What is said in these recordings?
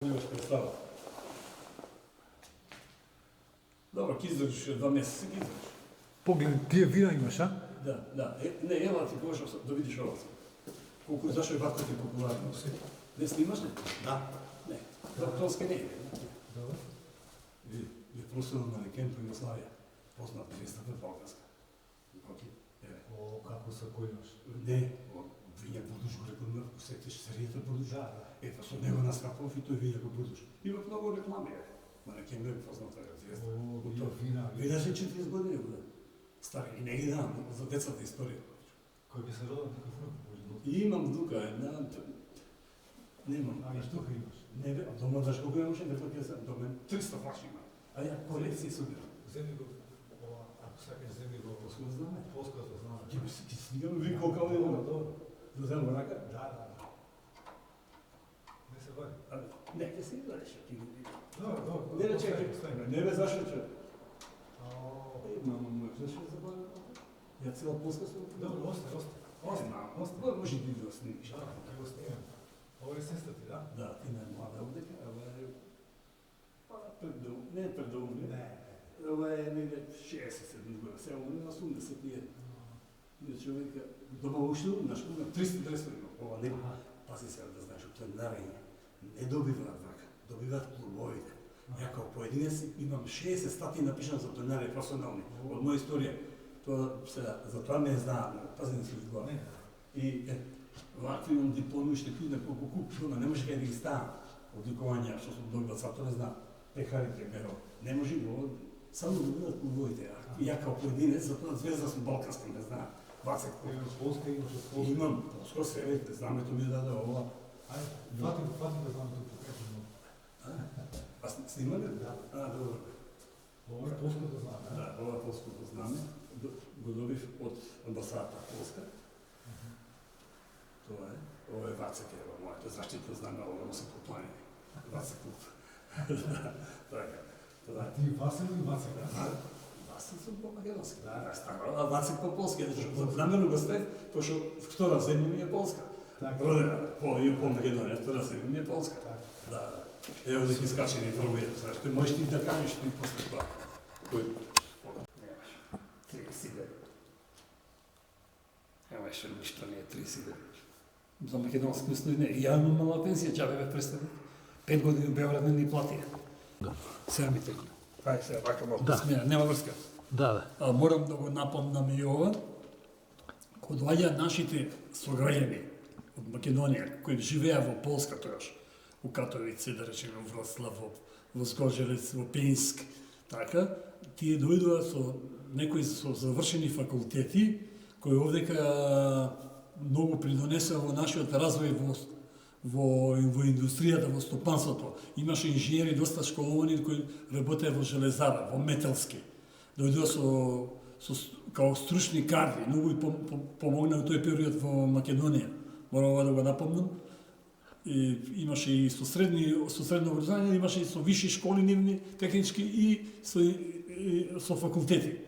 немаш представа. Добро, ки издржиш 2 месеца, ки издржиш. Поглед, тие вина имаш, а? Да. Не, ела ти кажам да видиш ова. Колку зашо е ватката популарна. Не снимаш ли? Да. Не. Докторска не е. Добро. Je profesionalni maneken po Jugoslavija, poznat pristupna Balkanska. Како се којаш? Не, виња Будуш го рекламира, ако сетиш серијата Будуш. Ето, со него наскапов и тој виња го Будуш. Има многу реклами, манекен бе позната звезда. Вина. Видеше 40 години бе. Стари, и не ги дам, за децата историја. Кој би се родил таков внук? И имам внука, една... Немам. А, и тука имаш? Не бе, дома даш кога имаше, не пак ја до мен 300 флаши има. А ја колекција собирам. Земи го, ако сакаш земи го... Полско знаме. Полското знаме. Ќе стигаме ви колка е ова. Добро. Да земам во рака? Да. Не се вади. Не, ќе се идеш. Добро. Не, чекај. Не бе, зашто че? Мамо моја, зашто ја забавя? Ја цела Полска сум. Добро, остай. Остай. Може и ти да снимиш. Да, ќе го снимам. Ова е сестра ти, да? Да, ти не млада овдека, ова е... Не е пред да умре. Не. Ова е негде 60-70 година, сега умре на 80 тие. И човека, дома уште умнаш, 300 дресови има. Ова не, пази сега да знаеш, пленарење не добиваат вака, добиваат клубовите. Ја као поединец имам 60 статии напишан за пленари професионални, од моја историја. Тоа сега, за тоа ме знаат, пази не се изглава. И вакви имам дипломи, уште куј на колку куп, дома не може кај да ги ставам. Одликувања, што сум добил, сато не знам. Пехарите, беро. Не може го, само да бидат клубовите. Ја као поединец, затоа звезда сум балканска, не знам. Вацек. Полска имаш од Полска? Имам, полско се, знамето ми даде ова. Ајде, фати да знам тук покажем. А снима ли? Да. Добро. Ова е полското знаме. Да, ова е полското знаме. Го добив од амбасадата Полска. Тоа е. Ова е Вацек, ево, моето заштитно знаме, ова му се попланени. Вацек клуб. Тоа е. Ти Васил или Вацек? Васил сум по-македонски. А Вацек по-полски, намерно го ставив, пошто втора земја ми е Полска. Родена, по Македонија, втора земја ми е Полска. Да. Ево да ги скачени трубија, знаеш, тој можеш ти да кажеш ти после тоа. Кој? Немаш. 39. Немаш, ништо не е 39. За македонски мисло не. Ја имам мала пенсија, џабе бе представник. 5 години у Београд не ни платија. Да. Сега ми текна. Ај сега, вака малку да смеја, нема врска. Да. Морам да го напомнам и ова. Кога доаѓаат нашите сограѓани од Македонија, кои живеа во Полска тоаш, у Катовице, да речеме, во Вроцлав, во Згорџелец, во Пинск, така, тие дојдоа со некои со завршени факултети, кои овдека многу придонесува во нашиот развој во индустријата, во стопанството. Имаше инженери доста школовани кои работеа во железара, во металски. Дојдоа као стручни кадри, многу и помогна во тој период во Македонија. Морам да го напомнам. И имаше и со средно образование, имаше и со висши школи нивни, технички и со факултети.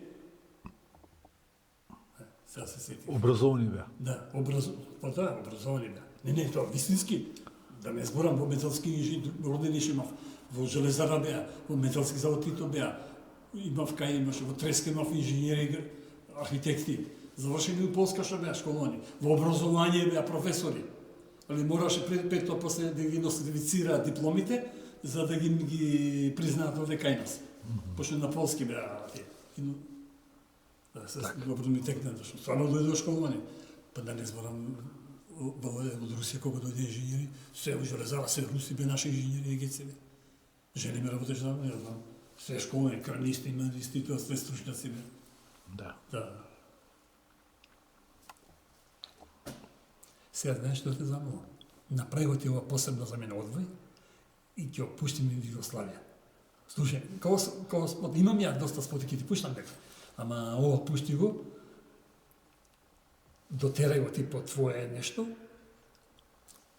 Сега се сети. Образовани беа. Да, образовани беа. Не, тоа вистински. Да не зборам во металски инженери, родени имав, во железара беа, во металски завод Тито беа. Имаше во Треска имав инженери, архитекти. Завршени у Полска што беа школони. Во образование беа професори. Али мораше пред тоа после да ги носифицираат дипломите, за да ги признаат овде кај нас. Пошто на полски беа тие. Да, се добро ми текна, зашто стварно дојде школовани. Па да не зборам од Русија кога дојде инженери, се во железара, се руси бе наши инженери и гецеви. Жени ме работеше там, не знам. Се школовани, кранисти, медисти, тоа све стручњаци бе. Да. Сега знаеш што те замолам? Направи ти ова посебно за мене одвој и ќе опуштим in Југославија. Слушај, као спот, имам ја доста споти, ќе ти пуштам дека. Ама ова пушти го, дотерај го ти по твое нешто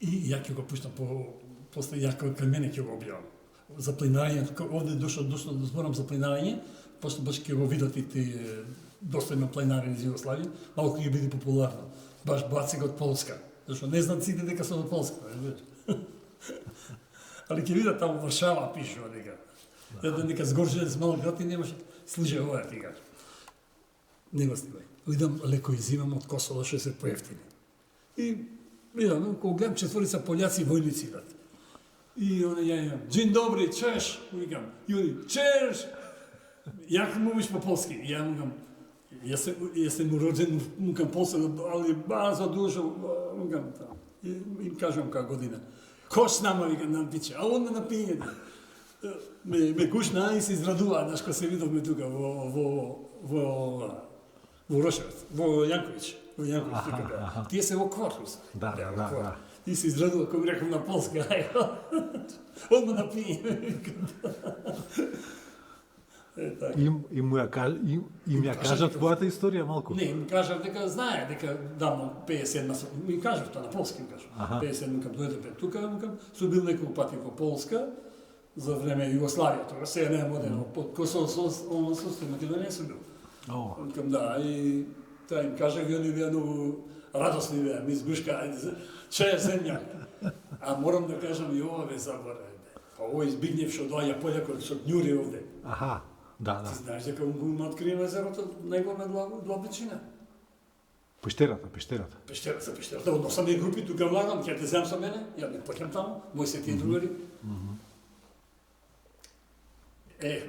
и ја ќе го пуштам после ја кај мене ќе го објавам. За планинање, овде дошло да зборам за планинање, пошто баш ќе го видат и ти доста има планинари из Југославија, малку ќе биде популарно. Баш Бацек од Полска. Зашто не знаат сите дека сум од Полска. Али ќе видат таму Варшава пишува дека. Еден нека Згорчевец мал град и немаше служи ова ти кажа. Не го стигай. Идам леко изимам од Косово што се поевтини. И видам, кога гледам четворица пољаци војници идат. И он ја "Дзин добри, чеш", викам. И они "Чеш". Јак мовиш по полски. И ја му викам јас сум роден му кам полска, али базо душо, му кам таму. И им кажам како година. Кош с нама, викам, нам пиче. А он на пиње. Ме гушна и се израдува, знаеш, кога се видовме тука во Рошевец, во Јанковиќ. Во Јанковиќ тука. Тие се во Квартус. Да. И се израдува, кога ми рекам на полска. Одма на пиње. Им ја кажа твојата историја малку? Не, им кажав дека знае, дека давно 57 ми кажав тоа на полски ми кажав. 57 кога дојде тука, кога сум бил неколку пати во Полска за време Југославија, тоа сега не е модерно, под Косово со Македонија сум бил. Кога да, и тоа им кажав и они беа многу радосни беа, ми избушка, чеја земја. А морам да кажам и ова бе забораве. Па овој Збигнев што доаѓа пољакот со ѓури овде. Да. Ти знаеш дека му открива езерото најголема длабочина? Пештерата. Пештерата, од 8 групи тука влагам, ќе те земам со мене, ја не поќам таму, мој се тие другари.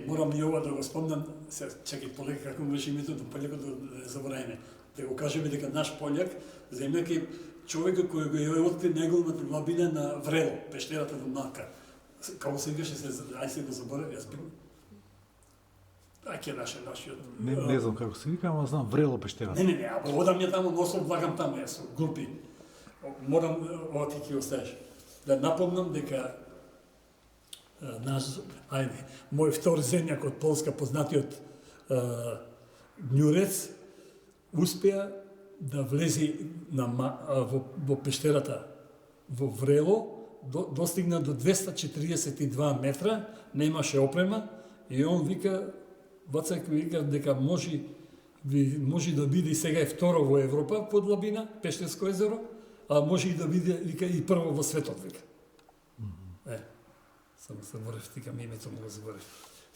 Морам и ова да го спомнам, се чекај полека како беше името до пољакот да забораеме. Да го кажеме дека наш пољак земјаки човекот кој го ја откри најголемата длабина на Врело, пештерата до Мака. Како се викаше ај се го заборав, јас бил. Тај е нашиот. Не знам како се вика, ама знам Врело пештерата. Не, а одам ја таму, носом влагам таму, јас со групи. Морам, ова ти ќе оставиш, да напомнам дека мој втор земјак од Полска, познатиот Ѓурец, успеа да влезе во пештерата во Врело, достигна до 242 метра, немаше опрема, и он вика, Вацак вика дека може да биде сега е второ во Европа по длабина, Пештерско езеро, а може и да биде, вика, и прво во светот, вика. Само заборев, тикам името му го заборев.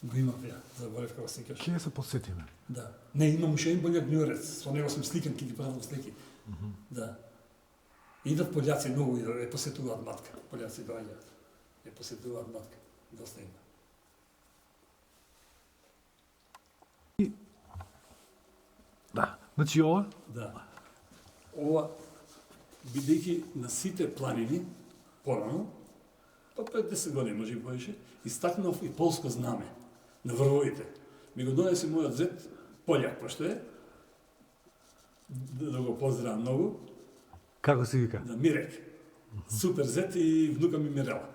Го имав ја, заборев како се каже. Ќе се подсетиме. Да. Не, имам уште еден пољак Ѓурец, со него сум сликан, ки ти правам слики. Да. Идат пољаци многу, ја посетуваат матка. Пољаци доаѓаат. Ја посетуваат матка. Доста има. Да. Значи ова? Да. Ова, бидејќи на сите планини, порано, па пред 10 години, може и повеќе, истакнав и полско знаме на врвовите. Ми го донесе мојот зет, пољак, пошто е, да го поздравам многу. Како се вика? Да, Мирек. Супер зет и внука ми Мирела.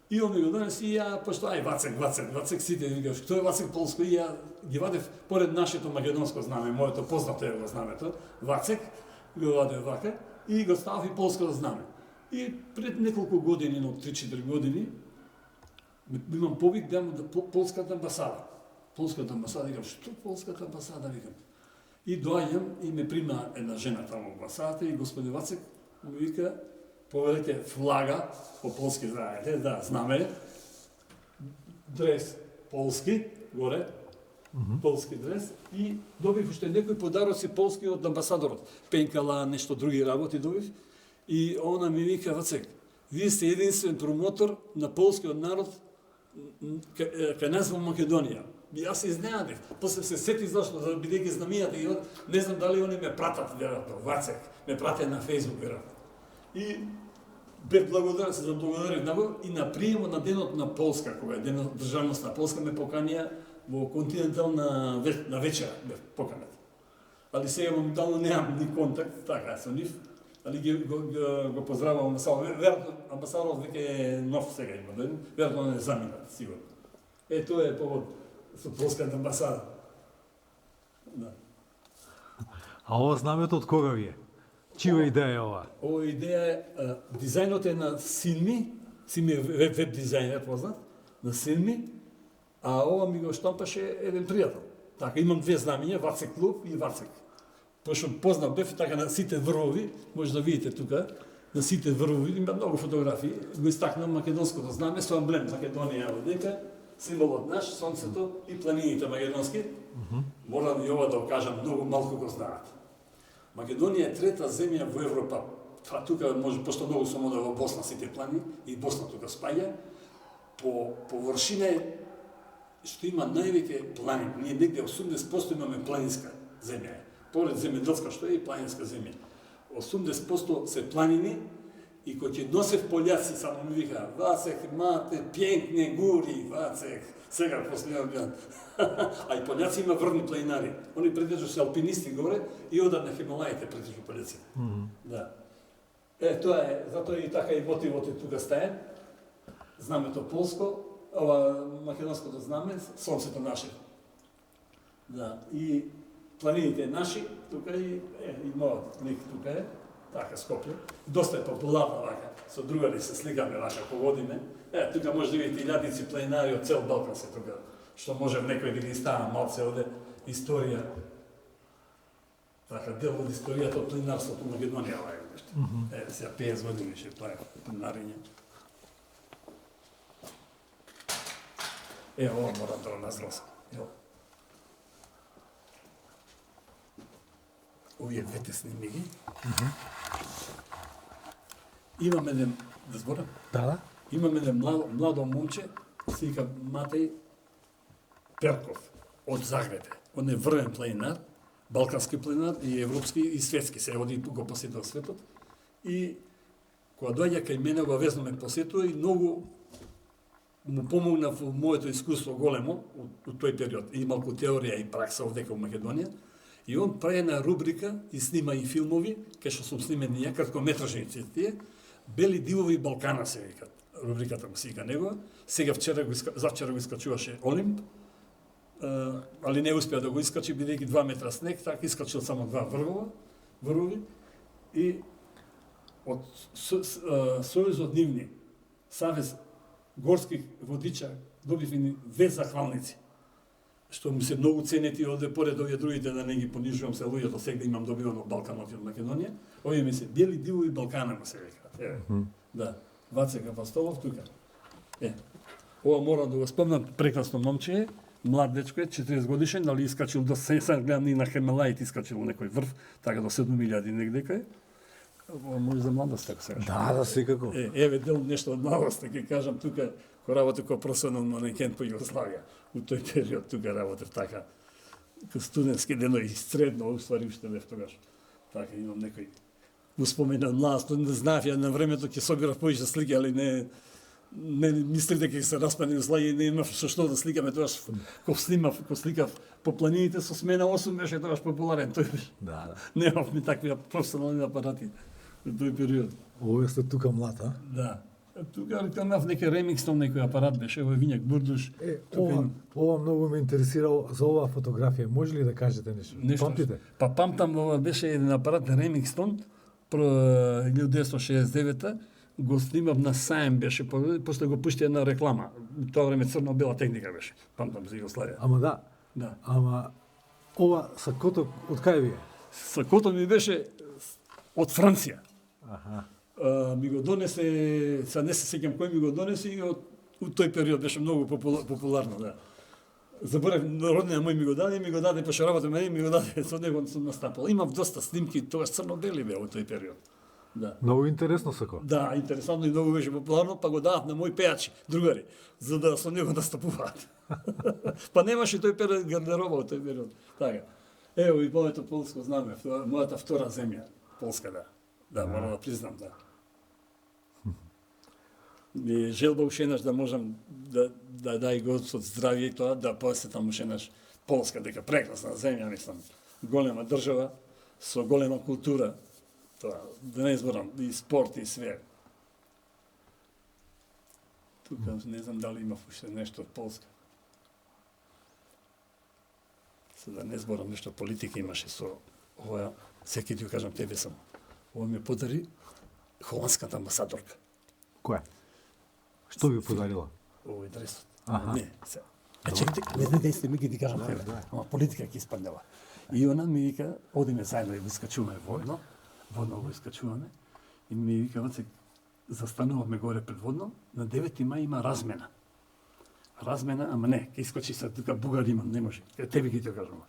И он ми го донесе и ја, пошто Вацек, сите, вика, што е Вацек полско, и ја ги вадев поред нашето македонско знаме, моето познато е го знамето, Вацек, го вадев вака, и го ставав и полско знаме. И пред неколку години, но 3-4 години, имам повик да му полската амбасада. Полската амбасада, викам, што полската амбасада, викам. И доаѓам и ме прима една жена таму во амбасадата и господин Вацек му вика, поведете флага, по полски знаете, да, знаме, дрес полски, горе, полски дрес, и добив уште некои подароци полски од амбасадорот. Пенкала, нешто други работи добив. И она ми вика, Вацек, вие сте единствен промотор на полскиот народ кај нас во Македонија. И јас се изненадив. После се сети зашто, да бидејќи знамијата и не знам дали они ме пратат, веројатно, Вацек, ме пратат на Фејсбук, веројатно. И бев благодарен, се заблагодарив на го, и на приемот на денот на Полска, кога е денот државност на Полска, ме поканија во Континентал на вечера, бев поканет. Али сега моментално немам ни контакт, така, со нив. Али го поздравувам амбасадор. Веројатно амбасадорот веќе е нов сега има, веројатно не е заминат, сигурно. Тоа е повод со полската амбасада. Да. А ова знамето од кога ви е? Чија идеја е ова? Ова идеја е, дизајнот е на Синми е веб дизајнер познат, на Синми, а ова ми го штампаше еден пријател. Така, имам две знамиња, Вацек клуб и Вацек. Пошто познат бев, така на сите врвови, може да видите тука, на сите врвови, има многу фотографии, го истакнам македонското знаме со емблем Македонија одека, символот наш, сонцето и планините македонски. Морам и ова да го кажам, многу малку го знаат. Македонија е трета земја во Европа. Това тука може пошто многу само да во Босна сите планини и Босна тука спаѓа. По површина е што има највеќе планини. Ние негде 80% имаме планинска земја. Поред земјоделска што е и планинска земја. 80% се планини и кој ќе носев пољаци само ми вика Вацек, мате, пјенкне гури, Вацек, сега последниот ден. А и пољаци има врни планинари. Они претежно се алпинисти горе и одат на Хималаите претежно пољаци. Да. Тоа е, затоа и така и мотивот е тука стае. Знамето полско, ова македонското знаме, сонцето наше. Да, и планините наши, тука и мојот ник тука е, така Скопје. Доста е популарно вака, со другари се сликаме вака, погодиме. Тука може да видите илјадници планинари од цел Балкан се тука, што можем некој да ги ставам малце оде историја. Така, дел од историјата од планинарството во Македонија, ова е нешто. Сега 50 години ше тоа е планинариње. Ова морам да го назлосам. Овие двете снимиги. Имам еден, да зборам? Да. Имам еден младо момче, се вика Матеј Перков, од Загреб. Он е врвен планинар, балкански планинар и европски и светски, се оди го посетува светот. И кога доаѓа кај мене, обавезно ме посетува и многу му помогна во моето искуство големо од тој период. И малку теорија и пракса овдека во Македонија. И он прави една рубрика и снима и филмови, кај што сум снимен и ја, краткометражни тие, Бели дивови Балкана се викат. Рубриката му се вика негова. Сега завчера го искачуваше Олимп, али не успеа да го искачи, бидејќи 2 метра снег, така искачил само 2 врвови. И од Сојузот нивни, Савез горски водича, добивме 2 захвалници, што ми се многу ценети оде поред овие другите, да не ги понижувам се луѓето, сега имам добивано Балканот од Македонија. Овие ми се Бели дивови Балкана му се векаат. Да, Вацек Апостолов тука. Ова морам да го спомнам, прекрасно момче, млад дечко е, 40 годишен, дали искачил до сега гледам и на Хималаите искачил некој врв, така до 7000 негдека е. Може за младост, така сега. Да, секако. Еве дел нешто од младост, ќе кажам тука, кој работи како професионален манекен по Југославија. У тој период тука работев така, како студентски денови, средно, уствари уште бев тогаш. Така, имам некој успомена од младост, не знаев ја на времето ќе собирав повеќе слики, али не мислев дека ќе се распадне слаѓа и не имав што да сликаме тогаш. Кога сликав по планините со смена 8 беше тогаш популарен тој беше. Да. Немав ми такви професионални апарати во тој период. Овие сте тука млад, а? Да. Тука имав некој ремикстон, некој апарат беше во Вињак Бурдуш. Ова многу ме интересирало за оваа фотографија. Може ли да кажете нешто? Памтите? Па памтам, ова беше еден апарат ремикстон, 1969-та, го снимав на саем беше, после го пушти една реклама. Тоа време црно-бела техника беше. Памтам за Југославија. Ама да. Да. Ама ова сакото од кај ви е? Сакото ми беше од Франција. Аха. Ми го донесе, сега не се сеќам кој ми го донесе и од тој период беше многу популарно, да. Заборав, родниот мој ми го даде, пошто работа мене ми го даде, со него сум настапал. Имав доста снимки, тогаш црно-бели беа во тој период. Да. Многу интересно сако. Да, интересантно и многу беше популарно, па го дадат на мои пејачи, другари, за да со него настапуваат. Па немаше тој период гардероба во тој период. Така. Ево и моето полско знаме, мојата втора земја, полска, да. Да, морам да признам, да. Ми желба ушенаш да можам да дај Господ здравје и тоа, да посетам ушенаш Полска, дека прекрасна земја, мислам, голема држава, со голема култура, тоа, да не зборам, и спорт и све. Тука не знам дали има уште нешто од Полска. За да не зборам нешто политика имаше со ова, секи ти кажам, тебе сам. Ова ми подари холандската амбасадорка. Која? Што ви подарила? Овој дресот. Аха. Не, се. Чекайте, не сте ми ги ти кажам тебе. Ама политика ќе испаднела. И она ми вика, одиме заедно и го искачуваме водно го искачуваме. И ми вика, Вацек, застануваме горе предводно, на 9 мај има размена. Размена, ама не, ке искочи се тука бугар имам, не може. Тебе ги те кажам.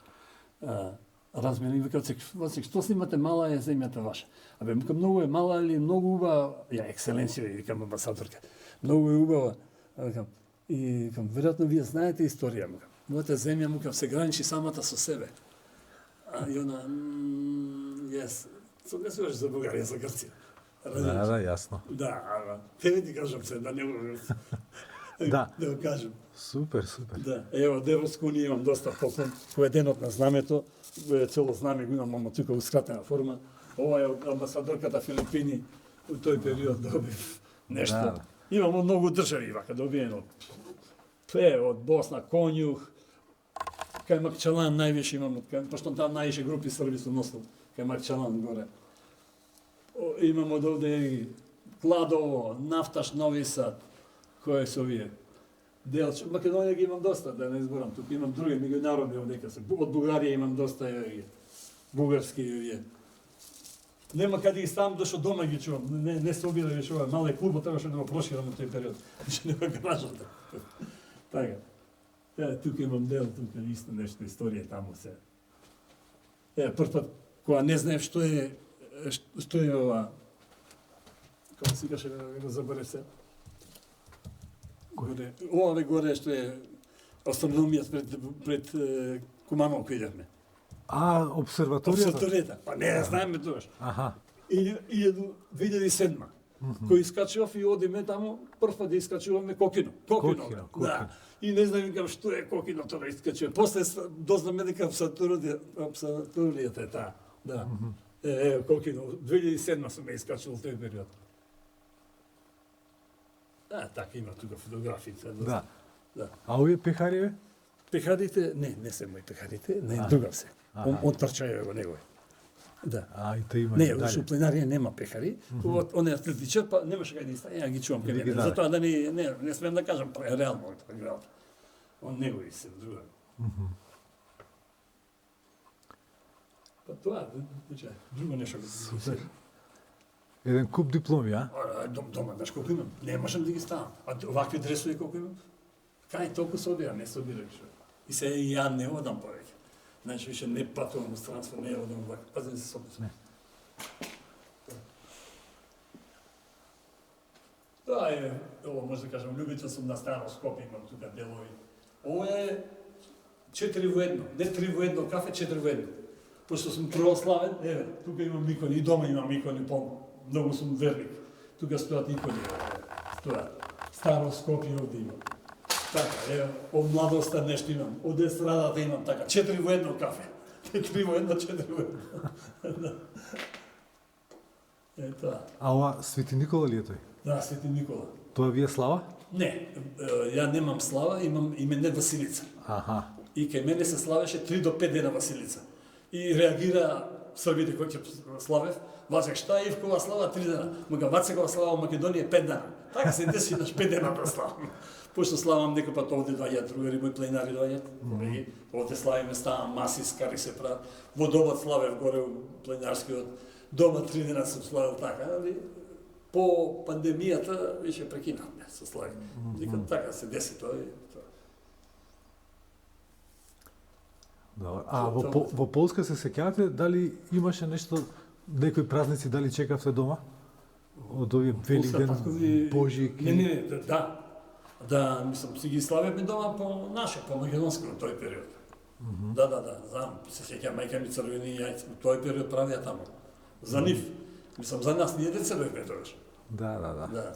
Размена и вика, Вацек, што снимате, мала е земјата ваша. Абе, вика, многу е мала или многу убава, ја екселенција, викам амбасадорка. Многу е убава. Викам, и викам, веројатно вие знаете историја, викам. Мојата земја, викам, се граничи самата со себе. И она, јес, согласуваш за Бугарија, за Грција. Да, јасно. Да, ама, тебе ти кажам се, да не го... Да. Да го кажам. Супер. Да, ево, Деврско унија имам доста поклон. Кој е денот на знамето, цело знаме го имам, ама тука ускратена форма. Ова е од амбасадорката Филипини, у тој период добив нешто. Да. Имам од многу држави, вака, добиен од Босна, Конјух, кај Макчалан највише имам, пошто там највише групи срби сум носил, кај Макчалан горе. Имам од овде и Кладово, Нафташ, Нови Сад, кој се овие. Делче, Македонија ги имам доста, да не изборам, тука имам други меѓународни овдека се. Од Бугарија имам доста и бугарски и нема каде ги ставам, дошо дома ги чувам. Не се обира веќе ова мале клубо, требаше да го проширам на тој период. Веќе нема гаражата. Така. Тука имам дел, тука исто нешто историја таму се. Прв пат кога не знаев што е ова, како се каже, го заборев се. Горе, ова горе што е астрономија пред Куманово кој идевме. Обсерваторијата? Па не знаеме тогаш. Аха. И 2007 кој искачував и одиме таму, прв пат да искачуваме Кокино. Да. И не знам викам што е Кокино тоа искачува. После дознаме дека обсерваторијата е таа. Да. Кокино. 2007 сум искачувал тој период. Така има тука фотографиите. Да. Да. А овие пехари? Пехарите, не се мои пехарите, не друга се. Од трчаје го негови. Да. И те има Не, дале. во пленарија нема пехари. Он е атлетичар, па немаше кај да стане, ја ги чувам кај мене. Затоа да не смеам да кажам реално игралата. Он негови се друга. Па тоа, друго нешто. Супер. Еден куп дипломи, а? Дома, знаеш колку имам? Не можам да ги ставам. А овакви дресови колку имам? Кај толку се обира, не се обира више. И се и ја не одам повеќе. Значи више не патувам во странство, не одам овака. Пазим се собствено. Не. Тоа е, ово може да кажам, љубител сум на Старо Скопје, имам тука делови. Ово е 4 во 1, не 3 во 1 кафе, 4 во 1. Пошто сум православен, еве, тука имам икони, и дома имам икони, многу сум верник. Тука стојат икони, стојат. Старо Скопје овде имам. Така, еве, од младоста нешто имам, од естрадата имам така, 4 во 1 кафе. 3 во 1, 4 во 1. Тоа. А ова Свети Никола ли е тој? Да, Свети Никола. Тоа ви е слава? Не, ја немам слава, имам имене Василица. Аха. И кај мене се славеше 3 до 5 дена Василица. И реагира србите кои ќе славев, Вацек шта Ивкова слава 3 дена, мога Вацекова слава во Македонија 5 дена. Така се деси наш 5 дена да славам. Пошто славам некој пат овде доаѓаат другари мои пленари доаѓаат, колеги, овде славиме, ставам маси, скари се прават. Во добот славев горе у пленарскиот, дома 3 дена сум славил така, али по пандемијата више прекинавме со слави. Викам така се деси тоа и тоа. Добро. А во Полска се сеќавате дали имаше нешто, некои празници дали чекавте дома? Од овие Великден, Божик? Не, да. Да, мислам, си ги славевме дома по наше, по македонско во тој период. Да, знам, се сеќавам, мајка ми црвени јајца, во тој период правија таму. За нив. Мислам, за нас ние деца бевме тогаш. Да.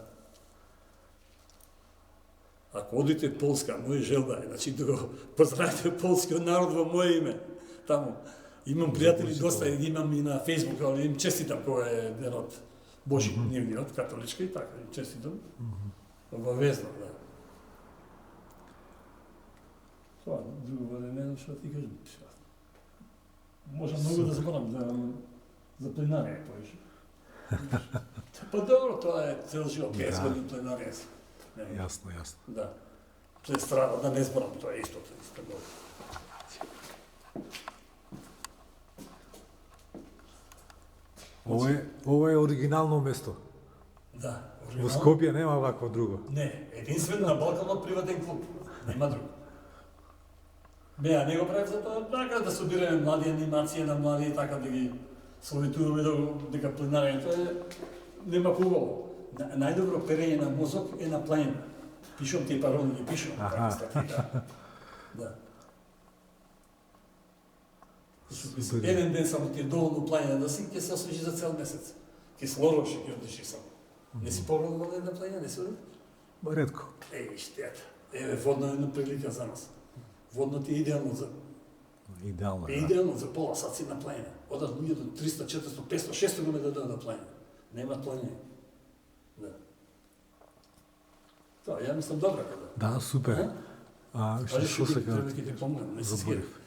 Ако одите в Полска, моја желба е, значи да го поздравите полскиот народ во моје име. Таму. Имам пријатели доста, имам и на Фејсбук, али им честитам кога е денот Божи нивниот, католички, и така, им честитам. Обавезно, да. Тоа, друго не знам што ти кажам. Можам многу да зборам за пленарија повеќе. Па добро, тоа е цел живот, 5 години пленарија. Јасно. Да. Пред страда, да не зборам, тоа е истото. Ова е оригинално место. Да. Во Скопје нема вакво друго. Не, единствено на Балканот приватен клуб. Нема друго. Беа, не го правев за тоа, така да собираме млади анимации на млади, така да ги советуваме дека пленарењето нема хубаво. Најдобро перење на мозок е на планина. Пишам ти пароли, ги пишам. Да. Еден ден само ти е доволно планина да си, ќе се освежи за цел месец. Кислород ќе одиши само. Не си пробувал да на планина, не си одиш? Ретко. Штета. Водно е една прилика за нас. Водно ти е идеално за... Идеално, да. Идеално за пола сат си на планина. Одат луѓе до 300, 400, 500, 600 км да дойдат на планина. Нема планина. Да. Тоа, ја мислам добра када. Да, супер. Што сега? Треба ќе ти помогнам, не се скири. Заборив.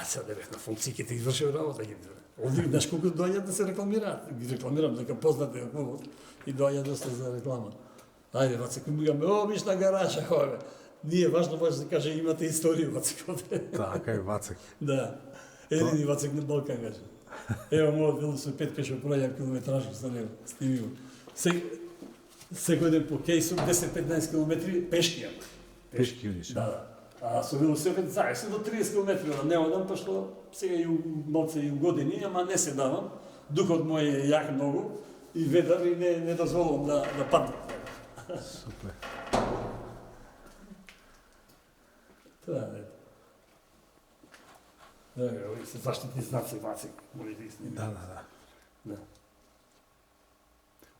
Сега да бев на функции, ќе ти извршив работа. Овде, знаеш колку доаѓаат да се рекламираат. Ги рекламирам дека познат е клубот и доаѓа доста за реклама. Ајде, Вацек, мигаме, виж на гаража, хове. Ние важно може да се каже, имате историја, Вацек, овде. Така е, Вацек. Да. Едини Вацек на Балкан, каже. Ево, мојот велосипед каже, проаѓам километражи за него, стими го. Секој ден по кейсу, 10-15 километри, пешки ја. Пешки одиш. Да. А со велосипед зајсе до 30 км, не одам, пошто сега и малце и години, ама не се давам. Духот мој е јак многу и ведар и не дозволувам да паднам. Супер. Тоа е. Да, ови се заштитни знаци, Вацек, може да ги снимите. Да.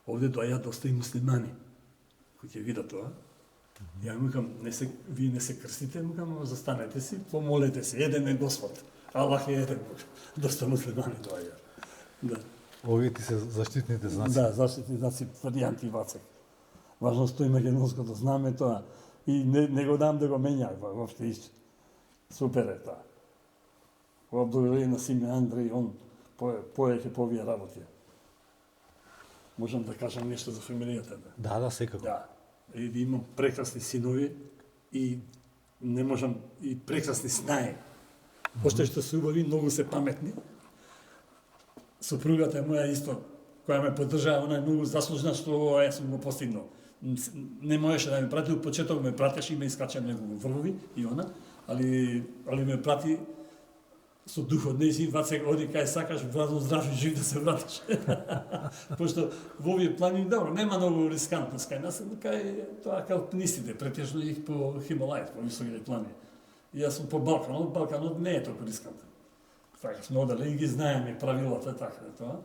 Овде доаѓаат доста и муслимани, кои ќе видат тоа. Ја му викам, вие не се крстите, му викам, застанете си, помолете се, еден е Господ. Аллах е еден, доста муслимани доаѓаат. Да. Овие ти се заштитните знаци. Да, заштитни знаци, варијанти Вацек. Важно стои македонското знаме тоа. И не го дам да го менјам, воопште исто. Супер е тоа. Ова благодарение на Симе Андреј, он поеќе по овие работи. Можам да кажам нешто за фамилијата. Да, секако. Да. И имам прекрасни синови и не можам и прекрасни снаи. Пошто што се убави, многу се паметни. Сопругата моја исто, која ме поддржава, она е многу заслужна што ова јас сум го постигнал. Не можеше да ме прати, у почеток ме пратеше и ме искача неколку врвови и она, али ме прати со дух од нејзин, Вацек, оди кај сакаш, владно здрав и жив да се вратиш. Пошто во овие планини, добро, нема многу рискантност кај нас, кај тоа кај алпинистите, претежно их по Хималајот, по високите планини. И јас сум по Балканот, Балканот не е толку рискантен. Така сме одале и ги знаеме правилата, така е тоа.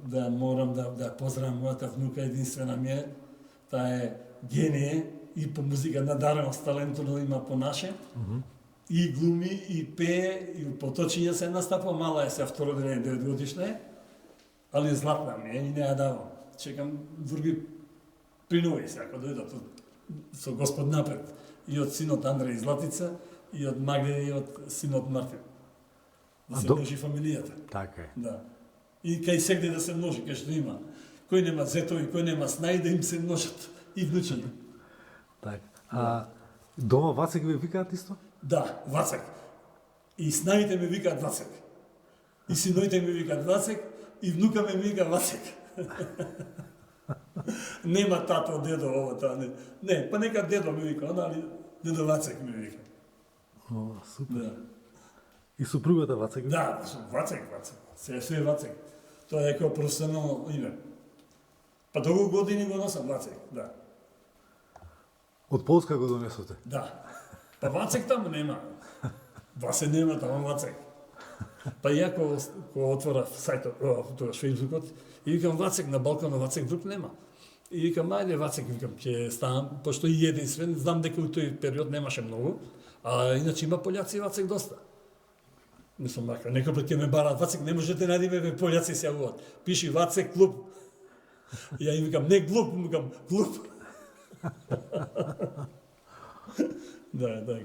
Да морам да поздравам мојата внука, единствена ми е, таа е гение и по музика надарена с талентот има по наше. И глуми, и пее, и поточиња се настапа, мала е се второ дене 9 годишна е, али златна ми е и не ја давам. Чекам други принови се, ако дојдат со Господ напред. И од синот Андреј и Златица, и од Магде, и од синот Мартин. Да се множи фамилијата. Така е. Да. И кај сегде да се множи, кај што има. Кој нема зетови, кој нема снај, да им се множат. И внучени. Така. Дома Вацек ве викаат исто? Да, Вацек. И снаите ме викаат Вацек. И синоите ми викаат Вацек, и внука ме вика Вацек. Нема тато, дедо, ово, тоа не. Не, па нека дедо ми вика, али дедо Вацек ми вика. О, супер. Да. И супругата Вацек? Да, Вацек. Се Вацек. Тоа е како професионално име. Па долго години го носам Вацек, да. Од Полска го донесоте? Да. Па Вацек таму нема. Васе нема таму Вацек. Па ја кога отворав сајтот, тоа Фејсбукот, и викам Вацек на Балканот, Вацек друг нема. И викам, ајде Вацек, викам, ќе ставам, пошто и единствен, знам дека у тој период немаше многу, а иначе има пољаци Вацек доста. Мислам, мака, некој пат ќе ме бараат Вацек, не можете најдеме ве пољаци се јавуваат. Пиши Вацек клуб. И ја им викам, не клуб, викам, клуб. Да.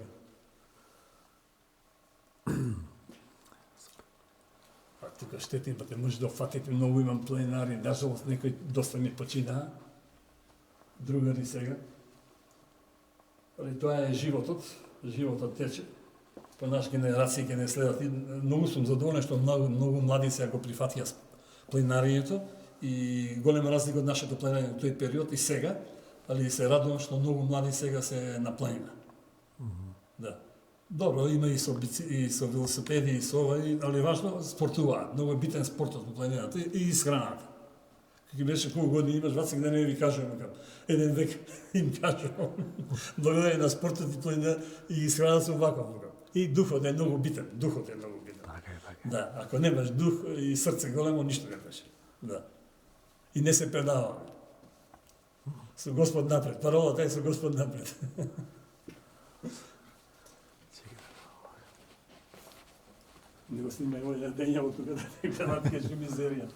А тука штетим, па те може да фатите, многу имам пленари, нажалост некој доста ми почина, другари сега. Али тоа е животот тече. По наш генерација ќе не следат. И многу сум задоволен што многу млади се го прифатија планинарењето и голема разлика од нашето планинарење во тој период и сега, али се радувам што многу млади сега се на планина. Да. Добро, има и со велосипеди и со ова, али важно спортуваат. Многу е битен спортот во планината и исхраната. Кога беше колку години имаш, вацик да не ви кажувам, еден век им кажувам. Благодарение на спортот и планина и исхрана се оваква. И духот е многу битен, духот е многу битен. Така. Да, ако немаш дух и срце големо, ништо не беше. Да. И не се предаваме. Со Господ напред. Паролата е со Господ напред. Не го снимај овој денјаво тука да не гледат кеше мизерија.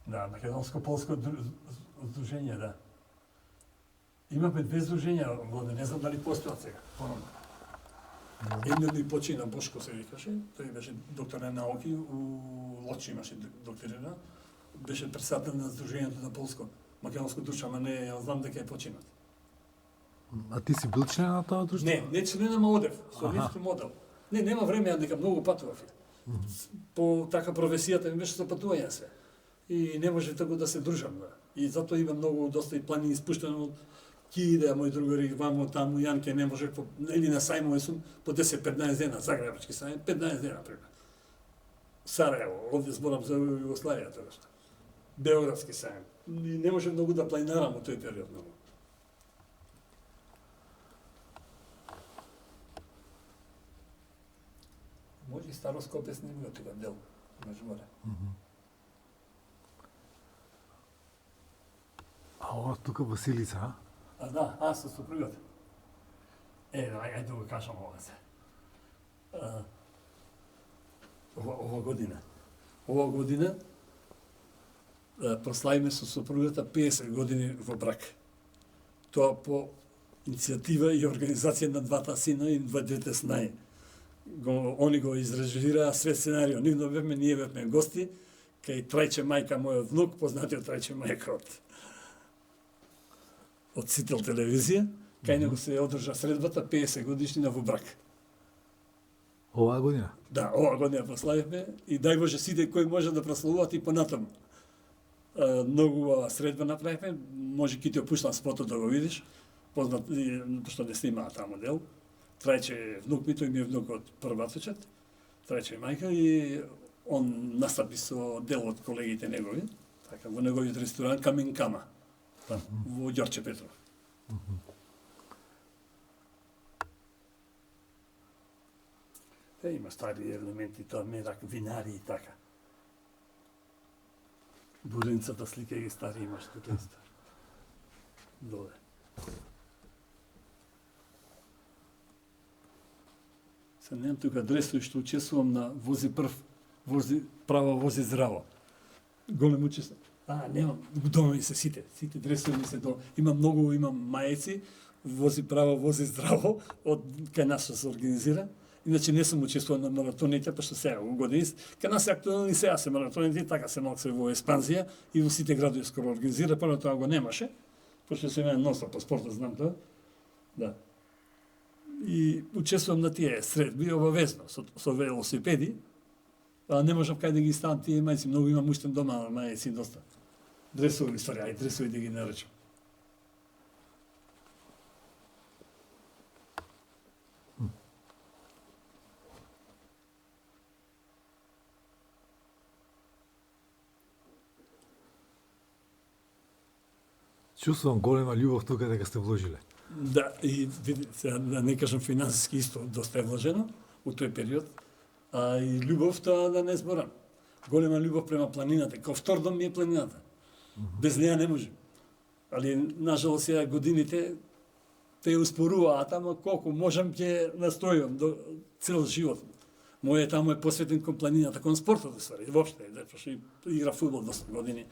Да, македонско-полско здружење, да. Имаме две здружења во не знам дали постојат сега. Едно ми почина Бошко се викаше, тој беше доктор на науки, у Лочи имаше докторира, беше председател на Сдруженијето на Полско, македонско друштво, ама не, ја знам дека е починат. А ти си бил член на тоа друштво? Не член, ама одев, советски модел. Не, нема време, ја дека многу патував. По така професијата ми беше со патување се. И не може тако да се дружам, да. И затоа има многу, доста и планини испуштено, ки иде, мои другари, вамо, таму, Јанке, не може, или на сајмове сум, по 10-15 дена, Загребачки сајм, 15 дена, пример. Сараево, овде зборам за Југославија, тогаш. Београдски сајм. И не може многу да планинарам во тој период, многу. Може и Старо Скопје снимува тука дел, меѓу море. А ова тука Василица, а? А да, со супругата. Ајде да го кажам ова се. Ова година. Ова година прославиме со супругата 50 години во брак. Тоа по иницијатива и организација на двата сина и двете снаи. Они го изрежисираа свет сценарио. Ние бевме гости, кај Трајче мајка, мојот внук, познатиот Трајче мајка од Сител телевизија, кај него се одржа средбата 50 годишнина во брак. Оваа година? Да, оваа година прославивме и дај Боже сите кои може да прославуваат и понатаму. Многу средба направивме, може ки ти опуштам спотот да го видиш, познат, што не снимаа таму дел. Трајче внук ми, тој ми е внук од прваточет, Трајче мајка и он настапи со дел од колегите негови, така, во неговиот ресторан Камин Кама, там, во Ѓорче Петров. Има стари елементи, тоа мерак, винари и така. Буренцата слика ги стари имаш тука исто. Доле. Се немам тука адресу што учествувам на вози прв, вози здраво. Голем учество. Немам, дома ми се сите дресови ми се до. Имам мајци, вози право, вози здраво, од кај нас се организира. Иначе не сум учествувал на маратоните, пошто сега во години, кај нас се актуелни сега се маратоните, така се малку во експанзија и во сите градови скоро организира, пано тоа го немаше, пошто се мене носа по спортот, знам тоа. Да. И учествувам на тие средби обавезно со велосипеди, а не можам кај да ги ставам тие мајци, многу имам уштен дома мајци доста. Дресови, дресови да ги наречам. Чувствувам голема љубов тука дека сте вложиле. Да, и сега да не кажам финансиски исто доста е вложено у тој период, а и љубовта да не зборам. Голема љубов према планината. Као втор дом ми е планината. Без неја не можем. Али, нажалост, сега годините те успоруваат, ама колку можам ќе настојувам до цел живот. Моје таму е посветен кон планината, кон спортот, ствари, воопште, зашто игра фудбал доста години.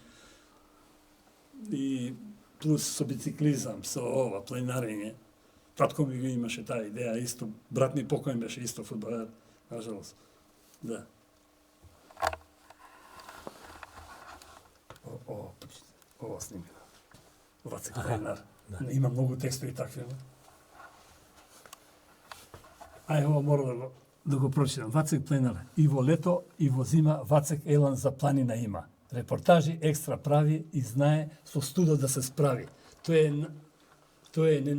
И плюс со бициклизам, со ова, планинарење. Татко ми го имаше таа идеја, исто, брат ми покоен беше исто фудбалер, нажалост. Да. ова снимка. Вацек Пленар. Има многу текстови такви. Ај, ова мора да го прочитам. Вацек Пленар. И во лето, и во зима Вацек Елан за планина има. Репортажи екстра прави и знае со студо да се справи. Тој е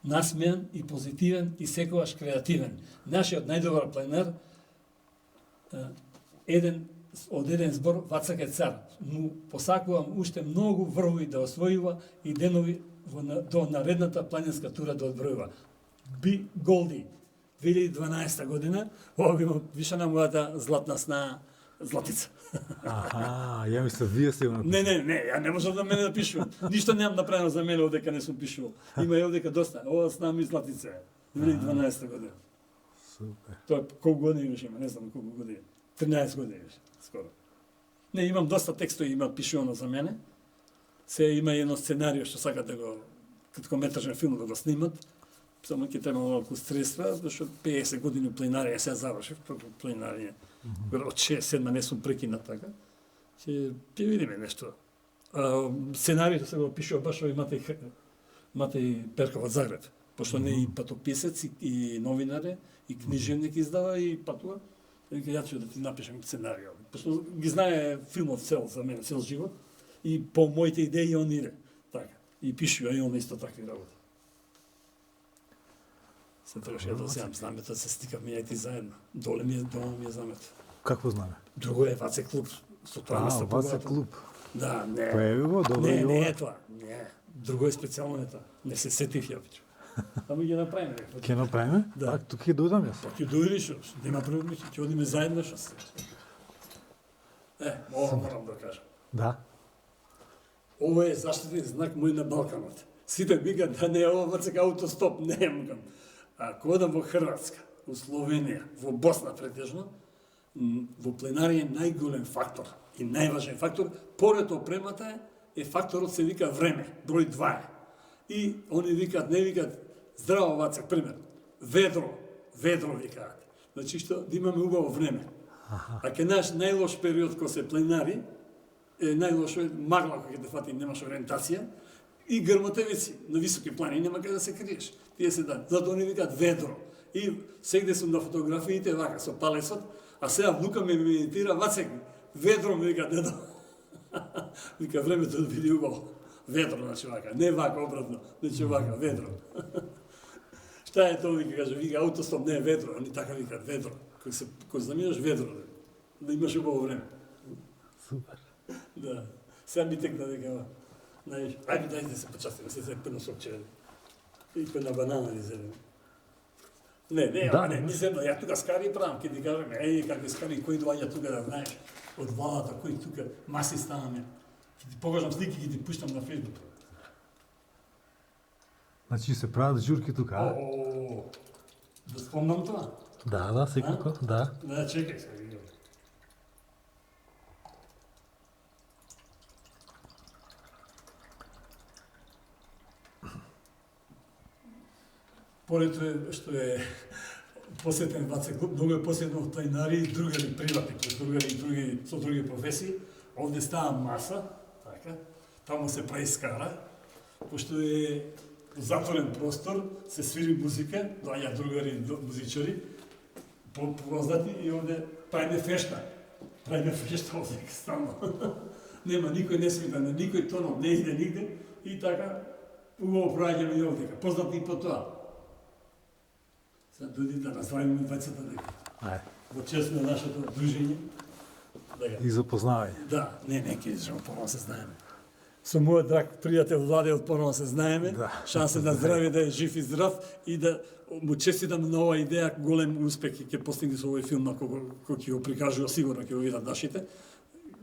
насмеан и позитивен и секогаш креативен. Нашиот најдобар пленер од еден збор Вацек е цар. Му посакувам уште многу врвови да освојува и денови до наредната планинска тура да одбројува. Би Голди 2012 година, ова би му више на мојата златна сна Златица. Аха, ја мисля, вие сте го напишали. Не, ја не можам да мене да пишувам. Ништо немам направено за мене одека не сум пишувал. Има и одека доста. Ова сна ми Златица 2012 година. Супер. Тоа колку години имаш има, не знам колку години. 13 години имаш, скоро. Не, имам доста текстови, има пишувано за мене. Се има едно сценарио што сакат да го краткометражен филм да го снимат. Само ќе треба малку средства, зашто 50 години планинарија сега завршив, планинарија. Од 6-7 не сум прекинат така. Ќе видиме нешто. Сценарието се го пишува баш овој Матеј Перков од Загреб, пошто не е и патописец и новинар е, и книжевник издава и патува. Ја ќе да ти напишам сценарио. Пошто ги знае филмот цел за мене, цел живот и по моите идеи он иде. Така. И пишува и он исто такви работи. Се требаш ја да земам знамето, се стикаме ја и ти заедно. Дома ми е знамето. Какво знаме? Друго е Вацек клуб. Со тоа не се Вацек клуб. Да, не. Појави го, добро и Не ова. е тоа. Не. Друго е специјално е тоа. Не се сетив ја бичу. Ама ќе направиме. Ќе направиме? Да. Пак тук ќе дојдам јас. Па ќе дојдеш, нема проблем, ќе одиме заедно што се. Ова морам да кажам. Да. Ова е заштитен знак мој на Балканот. Сите викаат да не е ова Вацек автостоп, не е мукам. Ако одам во Хрватска, во Словенија, во Босна претежно, во планинарија е најголем фактор и најважен фактор, поред опремата е факторот се вика време, број 2 е. И они викаат, не викаат здраво Вацек, пример, ведро викаат. Значи што да имаме убаво време. А ке наш најлош период кога се планинари, најлошо е магла кога ќе те фати, немаш ориентација, и грмотевици на високи планини нема каде да се криеш. Тие се да, затоа они викаат ведро. И сегде сум на фотографиите вака со палецот, а сега внука ме медитира, Вацек, ведро ми вика дедо. Вика времето да биде убаво. Ведро, значи вака, не вака обратно, значи вака, ведро. Шта е тоа, вика аутостоп не е ведро, они така викаат ведро. Кој заминаш ведро, да имаш убаво време. Супер. Да. Сега ми текна дека ајде да се почастиме, се пено сокче. И пена банана ни зедеме. Не, ни зедно, ја тука скари правам, ке ти кажам, какви скари, кои доаѓа тука да знаеш, од владата, кои тука маси станаме. Ке ти покажам слики, ке ти пуштам на Facebook. Значи се прават журки тука, а? Да спомнам тоа? Да, секако, да. Да, чекај се, видам. Поред тоа што е посетен Вацек клуб, многу е посетен од планинари и другари приватни, другари со други професии. Овде става маса, така, таму се прави скара, пошто е затворен простор, се свири музика, доаѓа другари музичари, познати и овде правиме фешта. Правиме фешта овде стално. Нема никој не свита на никој тонов, не иде нигде и така убаво проаѓаме и овдека. Познати и по тоа. Сега дојди да назвајме двајцата дека. Ајде. Во чест на нашето дружење. И запознавање. Да, не, ќе кажам, порано се знаеме. Со мојот драг пријател Владе од порано се знаеме. Да. Шансе на здравје да е жив и здрав и да му честитам на оваа идеја, голем успех ќе постигне со овој филм кој ќе го прикажува, сигурно ќе го видат нашите.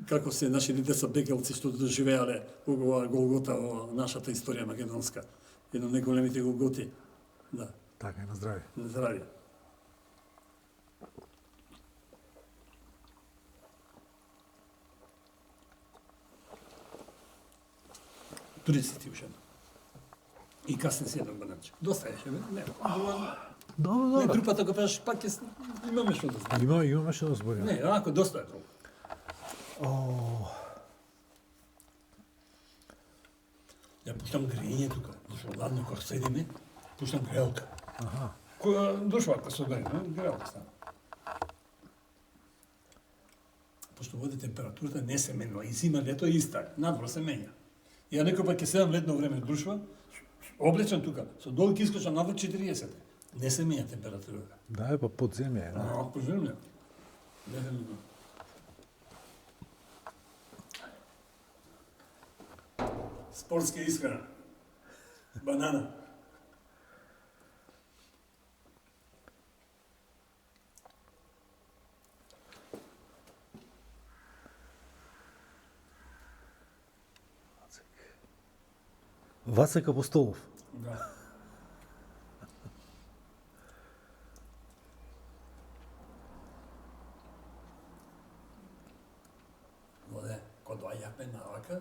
Како се нашите деца бегелци што доживеале оваа Голгота во нашата историја македонска. Едно од најголемите Голготи. Да. Така, на здравје. На здравје. Туди си ти уште. И касне си еден бананче. Доста еше, бе? Не. Добро, Не, добро. групата го пеаш, пак имаме што да знаеме. Имаме што да збориме. Не, онако доста е толку. Ја пуштам грејење тука, дошо ладно кога седиме, пуштам грејалка. Аха. Кога дошла кога се греје, грејалка стана. Пошто воде температурата не се менува, и зима, лето е иста, надвор се менја. Ја некој пат ќе седам летно време друштва, облечен тука, со долги искочам надвор 40. Не се менја температурата. Да, е па подземје, да. По земја. Не се менува. Спортска исхрана. Банана. Вацек Апостолов. Да. Воде, кога доаѓавме на Ака,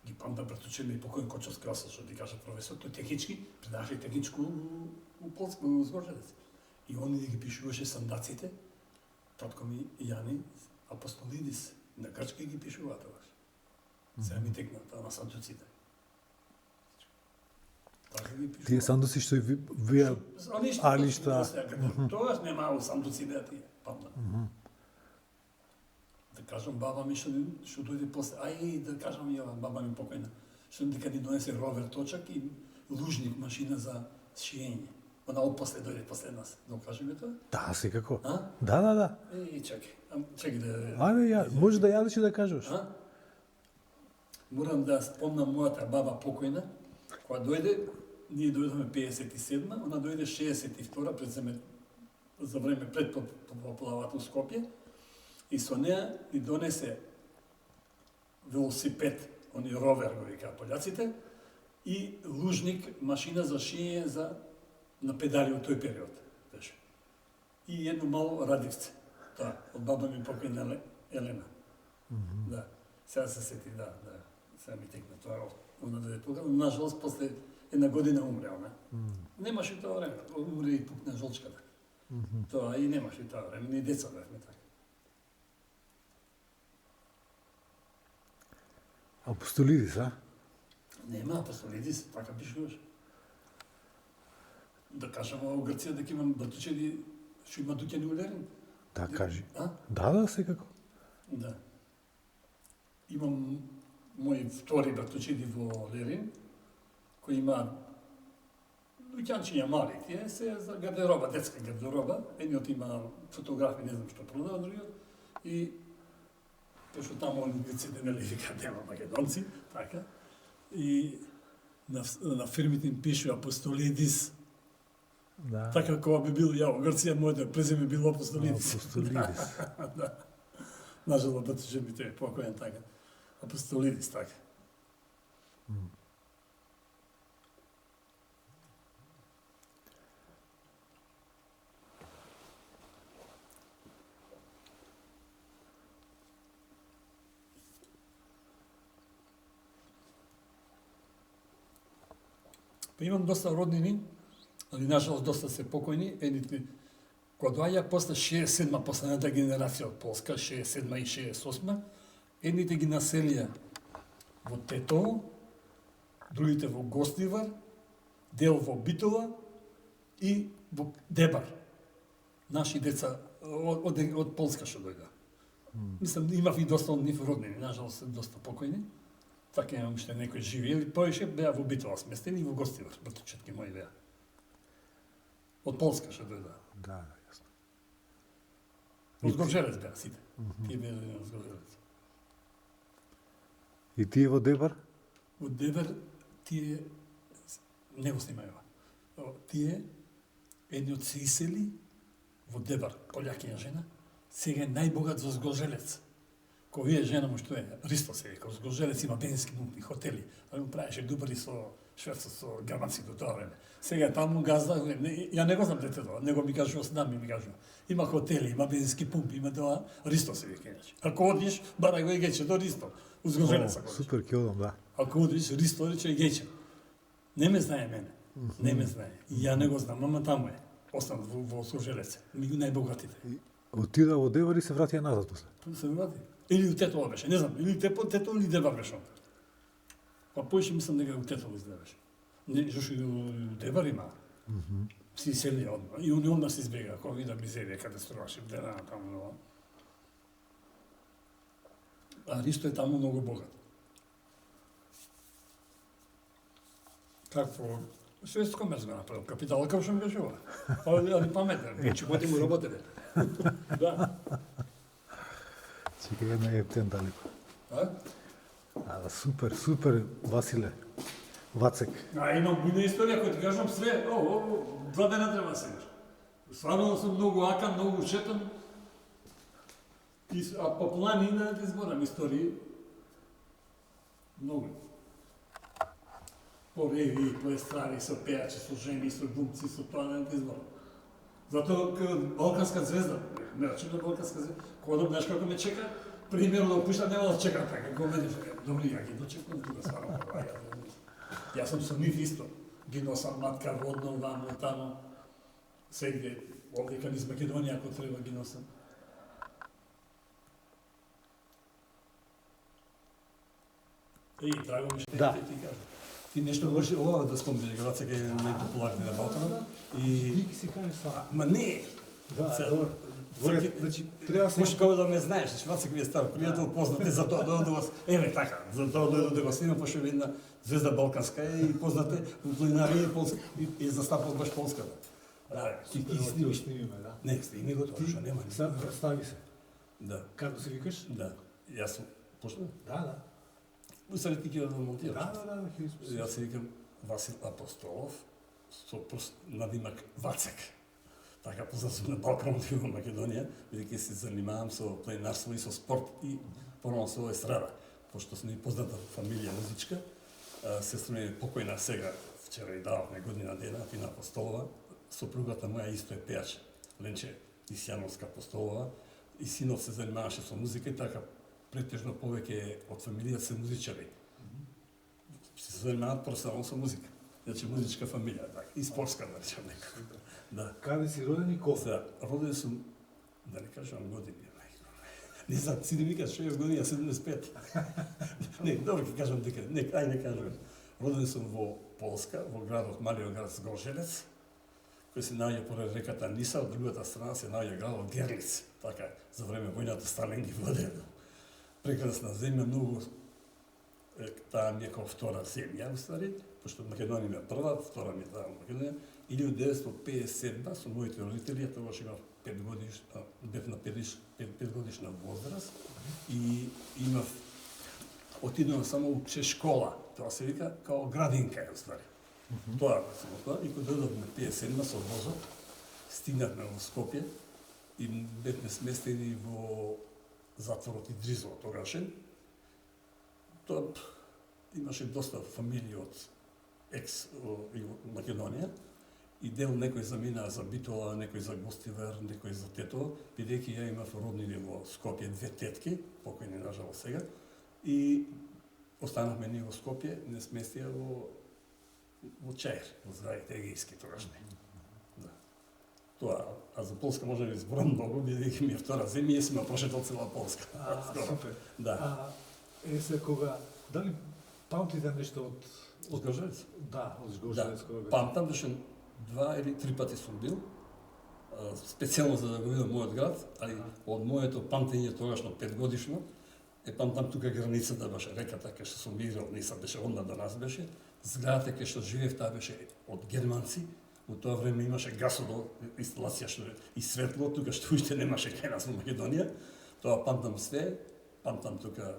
ги памтам претучени и покојен Кочовски Осел, што ти кажа професор, тој технички, предаваше техничко у Полско, у Згорчевец. И он ги пишуваше сандаците, татко ми Јани Апостолидис, на грчки ги пишува тогаш. Сега ми текна таа на сандуците. Така ги пишува. Тие сандуци што вие али што Тогаш немало сандуци беа тие, памтам. Да кажам баба ми што дојде после, да кажам ја баба ми покојна, што дека ни донесе ровер точак и лужник машина за шиење. Она отпосле дојде после нас. Да го кажеме тоа? Да, секако. А? Да. Чекај да... Ајде, може да јадеш и да кажеш. Морам да спомнам мојата баба покојна, кога дојде, ние дојдовме 57-ма, она дојде 62-ра за време пред поплавата у Скопје, и со неа ни донесе велосипед, они ровер го викаа пољаците, и лужник, машина за шиење на педали од тој период беше. И едно мало радивце. Тоа, од баба ми покојна Елена. Да, сега се сети, да. Сега ми текна тоа, она дојде тога, но нажалост после една година умре она. Немаше тоа време, умре и пукна жолчката. Тоа и немаше тоа време, ни деца бевме така. Апостолидис, а? Нема Апостолидис, така пишуваш. Да кажам во Грција дека имам братучеди што има дуќани у Лерин. Да, кажи. А? Да, секако. Да. Имам мои втори братучеди во Лерин, кои има дуќанчиња мали, тие се за гардероба, детска гардероба. Едниот има фотографии, не знам што продава, другиот. И пошто таму они грците нели викаат нема македонци, така. И на фирмите им пише Апостолидис. Да. Така кога би бил ја во Грција, моето презиме било Апостолидис. Апостолидис. Да. Нажалост, братуче ми те покојен така. Апостолидис, така. Па имам доста роднини, али нажалост доста се покојни, едните кога доаѓа после 67-ма, последната генерација од Полска, 67-ма и 68-ма, едните ги населија во Тетово, другите во Гостивар, дел во Битола и во Дебар. Наши деца од Полска што дојда. Мислам, имав и доста од нив роднини, нажалост се доста покојни. Така имам уште некои живи, или повеќе беа во Битола сместени и во Гостивар, братучетки мои беа. Од Полска што дојда. Да, јасно. Од Згорчевец беа сите. Тие беа од Згорчевец. И тие во Дебар? Во Дебар тие не го снимајува. Тие едниот се исели во Дебар, полјакиња жена, сега е најбогат во Згорчевец. Кога вие жена му што е, Ристо се вика, Згорчевец има бензински пумпи, хотели, али му правеше дубари со шверцот со германци до тоа време. Сега таму газда, ја не го знам детето, него ми кажува, знам ми кажува. Има хотели, има бензински пумпи, има тоа, Ристо се вика иначе. Ако одиш, барај го Егеќе до Ристо, у Згорчевец ако одиш. Супер, ќе одам, да. Ако одиш, Ристо рече Егеќе. Не ме знае мене, не ме знае. И ја не го знам, ама таму е. Останат во Згорчевец, најбогатите. Отида во Девар и се вратија назад после. Се врати. Или у Тетова беше, не знам, или Тетова или Девар беше. Па поише мислам дека у Тетова изгледаше. Не, зашто и у Девар има. Си сели одма. И он одма се избега, кога вида мизерија каде струваше вдена таму ново. А Ристо е таму многу богат. Какво? Шведски комерс го направил, капитала како што ми кажува. Али паметен, чиботи му работеле. Да. Чекај една ептен далеко. А? Супер, супер, Василе. Вацек. Имам буйна историја која ти кажам све. 2 дена треба да седиш. Стварно сум многу акан, многу шетам. А по планина ти зборам истории. Многу. По реви, по естради, со пејачи, со жени, со глумци, со тоа не ти зборам. Затоа Балканска звезда, не рачем на Балканска звезда, кога знаеш како ме чека, примерно да пушта нема да чека така, како мене, добри, ја ги дочекувам тука стварно. Јас сум со нив исто. Ги носам матка водно, вамо, тамо. Сегде, овдека низ Македонија, ако треба, ги носам. Драго ми што Да. ти кажа. Ти нешто можеш ова да спомниш, Вацек е најпопуларни на Балканот. И Ти си кажеш сам. ма не. Да, добро. Значи, треба да се... Може кога да ме знаеш, Вацек ми е стар пријател, познат е за тоа да го... Еве така, за тоа да го снимам, пошто една звезда балканска е и познат е во планинарија и полска и застапал баш полската. Да, Ти снимаш, снимиме, да. не, сними го тоа, што нема. Сега представи се. Да, Како се викаш? да. Јас сум пошто Да. усред ти ќе да монтираш. Да, Јас се викам Васил Апостолов, со надимак Вацек. Така познат сум на Балканот и во Македонија, бидејќи се занимавам со планинарство и со спорт и порано со естрада. Пошто сме позната фамилија музичка, сестра ми е покојна сега, вчера и дававме година дена, Тина Апостолова, сопругата моја исто е пејач, Ленче Исјановска Апостолова, и синот се занимаваше со музика и така претежно повеќе од фамилија се музичари. Се занимаваат професионално со музика. Значи музичка фамилија, така, и спортска, да речем некако. Да. Каде си роден и кога? Сега, роден сум, да не кажам години, не знам, си да ми кажеш, што е година, 75. Не, добро ќе кажам дека, не кажам. Роден сум во Полска, во градот Малиоград Згоржелец, кој се наоѓа поред реката Ниса, од другата страна се наоѓа градот Герлиц. Така, за време војната Сталин ги воде. Прекрасна земја, многу таа ми е како втора земја, уствари, пошто Македонија ми е прва, втора ми е таа Македонија. 1957 со моите родители, тогаш имав 5 годишна, бев на 5 годишна возраст и имав отидов само уче школа, тоа се вика као градинка е уствари. Тоа само тоа и кога дојдовме 57 со возот, стигнавме во Скопје и бевме сместени во затворот Идризово тогашен. Тоа имаше доста фамилии од Македонија и дел некој заминаа за Битола, некој за Гостивар, некој за Тетово, бидејќи ја имав роднини во Скопје, 2 тетки, покојни нажалост сега, и останавме ние во Скопје, не сместија во Чаир, во здравите егејски тогашни. Да. Тоа, а за Полска може да изборам многу, бидејќи ми е втора земја и сме прошетал цела Полска. Супер. Да. Се кога, дали памтите нешто од Згоржелец? Да, од Згоржелец кога беше? Памтам, беше 2 или 3 пати сум бил, специјално за да го видам мојот град, али од моето памтење тогашно 5 годишно, памтам тука границата беше реката кај што сум играл, Ниса беше одма до нас беше, зградата кај што живеев таа беше од германци, во тоа време имаше гасодо инсталација што и светло, тука што уште немаше кај нас во Македонија, тоа памтам све, памтам тука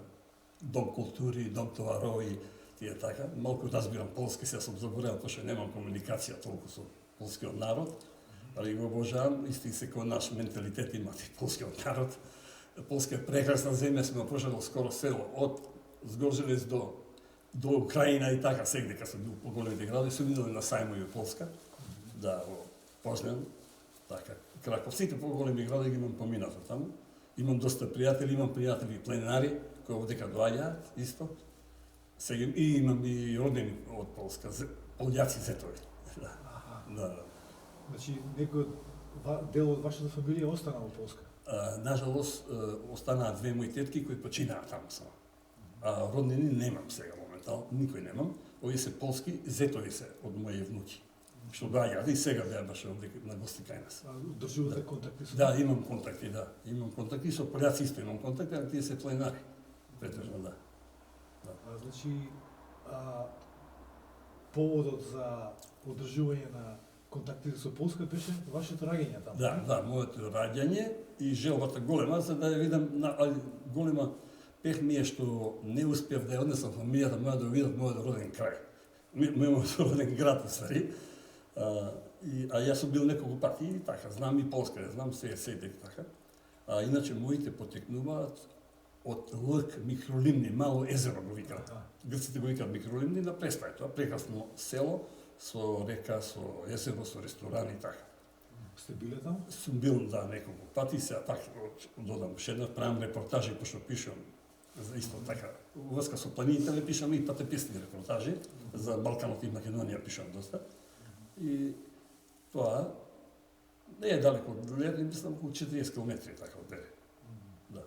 дом култури, дом товарови, тие така, малку разбирам полски, се сум заборел, пошто немам комуникација толку со полскиот народ, али го обожавам, исти се кој наш менталитет има и полскиот народ. Полска е прекрасна земја, сме прошедол скоро село, од Згоржелец до Украина и така, сегде кога сум бил по големите градови, сум идел на сајмови во Полска, да, во Позnan, така, Краков, сите поголеми градови ги имам поминато таму. Имам доста пријатели, имам пријатели планинари, кои овдека доаѓаат, исто. Сега и имам и родени од Полска, полјаци зетови. Да. Значи, некој од дел од вашата фамилија остана во Полска. Нажалост, останаа две мои тетки кои починаа таму само. А роднини немам сега моментално, никој немам. Овие се полски, зетови се од мои внуки. Што доаѓаат и сега беа баш овде на гости кај нас. Држувате контакти со? Да, имам контакти, да. Имам контакти со поляци исто имам контакти, а тие се планинари. Претежно, да. Значи, поводот за одржување на контактите со Полска беше вашето раѓање таму? Да, моето раѓање и желбата голема, за да ја видам голема пех ми е што не успев да ја однесам фамилијата моја да видам мојот роден крај. Мојот роден град, уствари. А јас сум бил неколку пати и така, знам и Полска, знам се така. Иначе моите потекнуваат од Лк микролимни, мало езеро го викаат. Грците го викаат микролимни на Престај, тоа прекрасно село со река, со езеро, со ресторани и така. Сте биле таму? Сум бил да неколку пати, сега така додам уште една, правам репортажи пошто пишам за исто така. Врска со планините не пишам и патеписни репортажи за Балканот и Македонија пишам доста. И тоа не е далеко од Лерни, мислам околу 40 км така од Лерни. Да.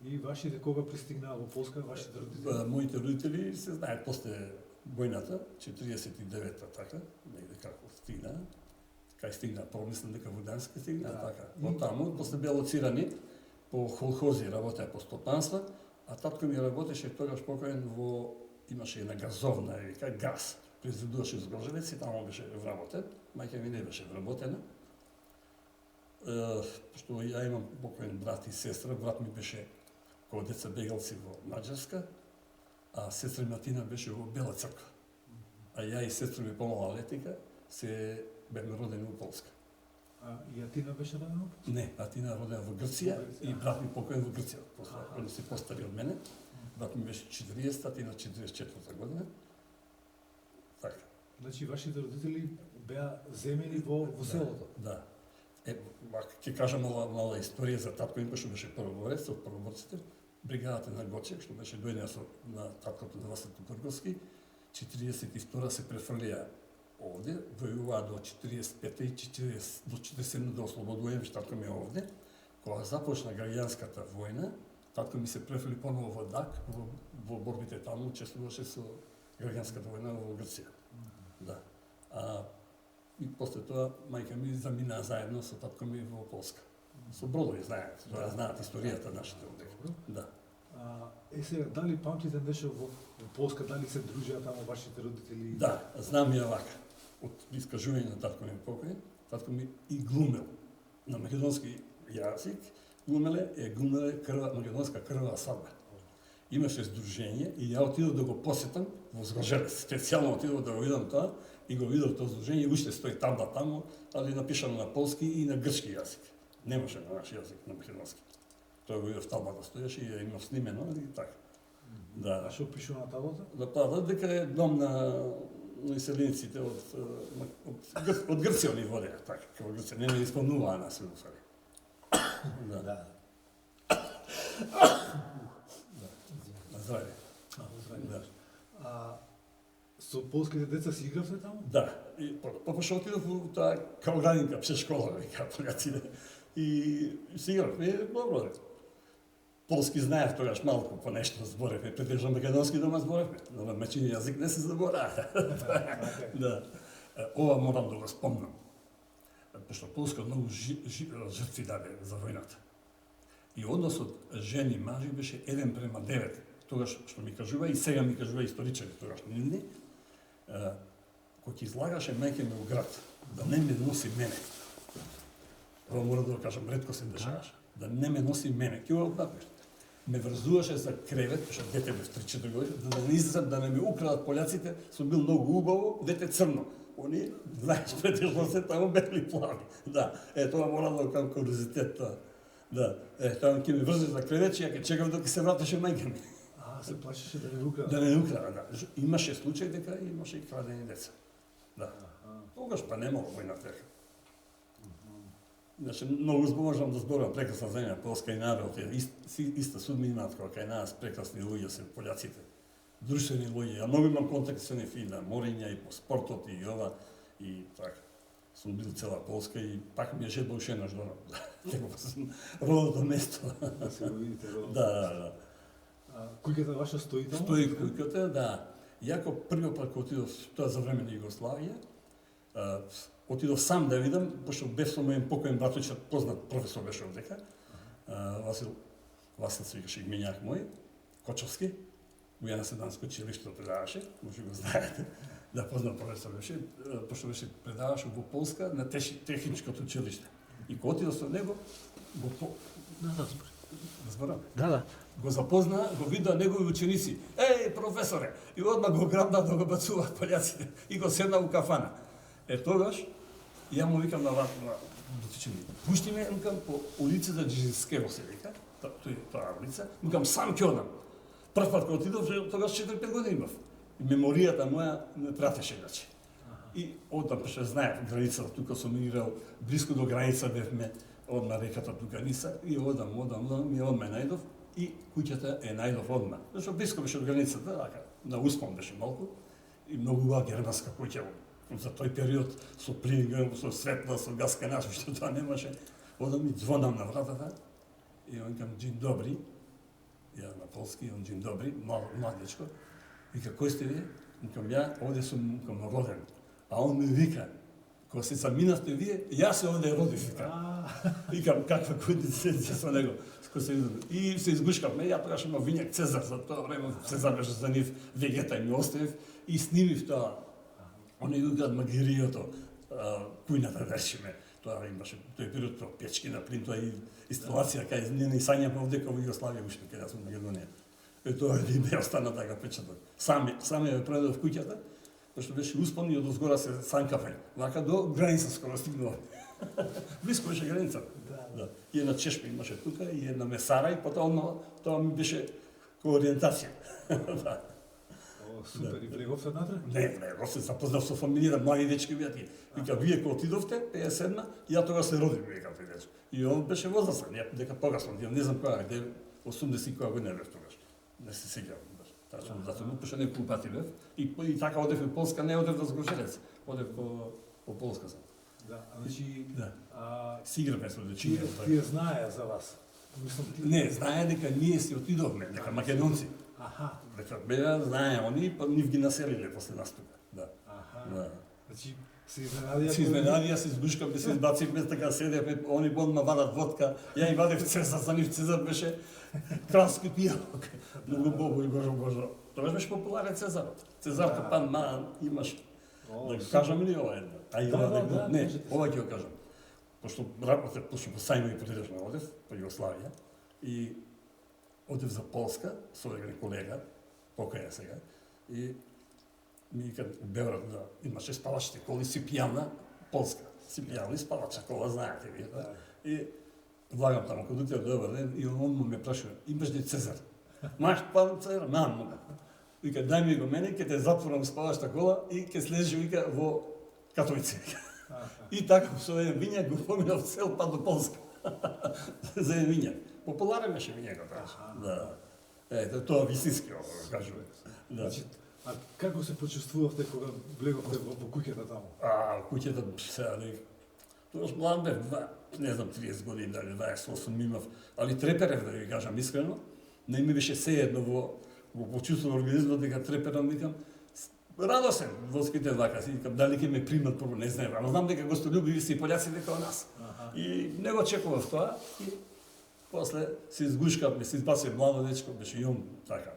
И вашите кога пристигнаа во Полска, вашите родители? Моите родители се знаат после војната, 49-та така, негде како стигнаа. Кај стигнаа, помислам дека во Гданска стигнаа, така. Од таму, после беа лоцирани по холхози, работеа по стопанства, а татко ми работеше тогаш покоен во, имаше една газовна, вика, газ. Произведуваше Згрожевец и таму беше вработен. Мајка ми не беше вработена. Што ја имам покоен брат и сестра, брат ми беше кога деца бегалци во Маđарска, а сестра Матина беше во Бела Црква. А ја и сестра ми помала летика, се бевме родени во Полска. И Атина беше родена во Полска? Не, Атина родена во Грција и брат ми покоен во Грција. Они се постари од мене. Брат ми беше 40, Атина 44 година. Така. Значи вашите родители беа земени во селото? Да. Ќе кажам мала историја за татко им, што беше првоборец од првоборците. Бригадата на Гочек, што беше дојдена на таткото на Василко Турговски, 42 се префрлија овде, војуваа до 45 и 40, до 47 до ослободување, што татко ми е овде. Кога започна граѓанската војна, татко ми се префрли поново во Дак, во борбите таму, учествуваше со граѓанската војна во Грција. Да. И после тоа мајка ми замина заедно со татко ми во Полска. Со бродови знаат, знаат историјата нашите овде. Да. Сега, дали памтите нешто во Полска, дали се дружеа таму вашите родители? Да, знам ја вака. Од искажување на татко ми покој, татко ми и глумел на македонски јазик, глумеле македонска крвава свадба. Имаше здружење и ја отидов да го посетам во Згрожевец. Специјално отидов да го видам тоа и го видов тоа здружење, уште стои табла таму, али напишано на полски и на грчки јазик. Немаше на наш јазик, на македонски. Тоа го видов таблата стоеше и ја имав снимено и така. Да. А што пишува на таблата? Да пада дека е дом на иселениците од Грција они водеа, така, како Грција, не ме исполнуваа нас, уствари. Да. Здраве. Да. Со полските деца си игравте таму? Да. И пошто отидов во таа као градинка, псе школа, вика поляците. И си игравме добро. Полски знаев тогаш малку по нешто зборевме, претежно македонски дома зборевме, но на мачини јазик не се заборава. Да. Ова морам да го спомнам. Пошто Полска многу жртви даде за војната. И односот жени-мажи беше 1:9. Тогаш што ми кажува и сега ми кажува историчари тогаш нивни, кој ќе излагаше мајке ми у град, да не ме носи мене. Ова мора да го кажам, ретко се дешаваше. Да не ме носи мене. Ќе го напиш. Ме врзуваше за кревет, што дете бев 3-4 години, да не излезам, да не ме украдат поляците, сум бил многу убаво, дете црно. Они, знаеш, претежно се таму бели плави. Да, тоа мора да го кажам курозитет тоа. Да, тоа ќе ме врзе за кревет, ја ќе чекам докато се вратеше мајка ми. Се плашеше да не украда. Да не украда, да. Имаше случај дека имаше и крадени деца. Да. Тогаш па немало војна дека. Значи, многу можам да зборам прекрасна земја, Полска и народ, иста судбина имаат како кај нас, прекрасни луѓе се пољаците. Друштвени луѓе, а многу имам контакт со нив и на мориња, и по спортот, и ова, и така. сум бил цела Полска и пак ми е жедба уште еднаш до некој сум родото место. Да се го видите родот. Да. Куќата ваша стои таму? Стои куќата, да. Јако првиот пат кога отидов, тоа за време на Југославија, отидов сам да видам, пошто бев со мојен покоен братович, познат професор беше овдека, Васил се викаше именјак мој, Кочовски, во една седанско училиште предаваше, може го знаете, да познат професор беше, пошто беше предаваше во Полска на техничкото училиште. И кога отидов со него, разборам. Да. Го запозна, го вида негови ученици. Еј, професоре! И одма го грабна да го бацуваат пољаците и го седна у кафана. Тогаш, ја му викам на дотичен ми, пушти ме, викам, по улицата Джижинскево се вика, тоа улица, викам, сам ќе одам. Прв пат кога отидов, тогаш 4-5 години имав. И меморијата моја не пратеше иначе. И одам, пеше знаев, границата, тука сум играл, близко до граница бевме, одма реката тука Ниса, и одам, и одма ја најдов, и куќата е најдов одма. Зашто близко беше од границата, така, на успон беше малку, и многу убава германска куќа. За тој период со плин, со светла, со газ канал, што тоа немаше. Одам и звонам на вратата и он кам "Джин добри". Ја на полски, он "Джин добри", млад дечко. Вика "Кој сте вие?" Викам "Ја овде сум роден". А он ми вика "Кога се заминавте вие, јас се овде родив", вика. Викам "Каква коинциденција со него?" И се изгушкавме, ја тогаш имав вињак Цезар, за тоа време Цезар беше за нив вегета и ми оставив и снимив тоа. Они играат магириото, кујната да речеме, тоа имаше тој период про печки на плин, тоа и инсталација кај не сањаме овдека во Југославија уште каде сме во Македонија. Тоа и ме остана така печаток. Сами ја предав куќата, пошто беше успон и одозгора се санкаве. Вака до граница скоро стигнува. Близко беше граница. Да. И една чешма имаше тука и една месара и потоа тоа ми беше ко ориентација. Да. Супер, и влегов се натре? Не, се запознав со фамилија, млади дечки вијати. Вика, вие кога отидовте, 57-на, ја тогаш се родив, вика тој дечко. И он беше возрастен, ја дека погасно, ја не знам кога, где 80 која година бев тогаш. Не се сеќавам баш. Тачно затоа му пеше неколку пати бев. И така одев во Полска, не одев да Згорчелец, одев по Полска сам. Да, значи да. Си играме со дечиња. Тие знаеа за вас. Не, знае дека ние си отидовме, дека македонци. Дека беа, знае они, па нив ги населиле после нас тука. Да. Да. Значи, се изненадија? Се изненадија, се изгушкавме, се избацивме, така седевме, они бодма вадат водка, ја и вадев Цезар, за нив Цезар беше кралски пијалок. Многу бобо и божо. Тоа беше популарен Цезарот. Цезар Капан, имаш, да го кажам или ова една? Да, не, ова ќе го кажам. Пошто работев, пошто по Сајмови подрежна одев, по Југославија, и одев за Полска, со еден колега, покаја сега, и ми вика у Београд да имаше спалачите коли, си пијана, полска, си пијана и спалача кола, знаете вие. Да? И влагам таму, кога отидов добар ден, и он ме прашува, имаш ли Цезар? Маш пан Цезар? Мам. Вика, дај ми го мене, ќе те затворам спалачта кола и ќе слезеш, вика, во Катовици. И така со еден вињак го поминав цел пат до Полска. За еден вињак. Популарен беше вињакот, да. Ето, тоа вистински, кажувам. Да. Значи, а како се почувствувавте кога влеговте во куќата таму? Куќата, сега, тогаш млад бев, не знам, 30 години, дали 28 имав, али треперев, да ви кажам искрено, не ми беше сеедно во чувство на организмот, дека треперам, викам, радосен, воските вака, си викам, дали ќе ме примат прво, не знаем, ама знам дека гостолюбиви се и пољаци дека од нас. И не го очекував тоа, и после се изгушкавме, се избасив младо дечко, беше и он така.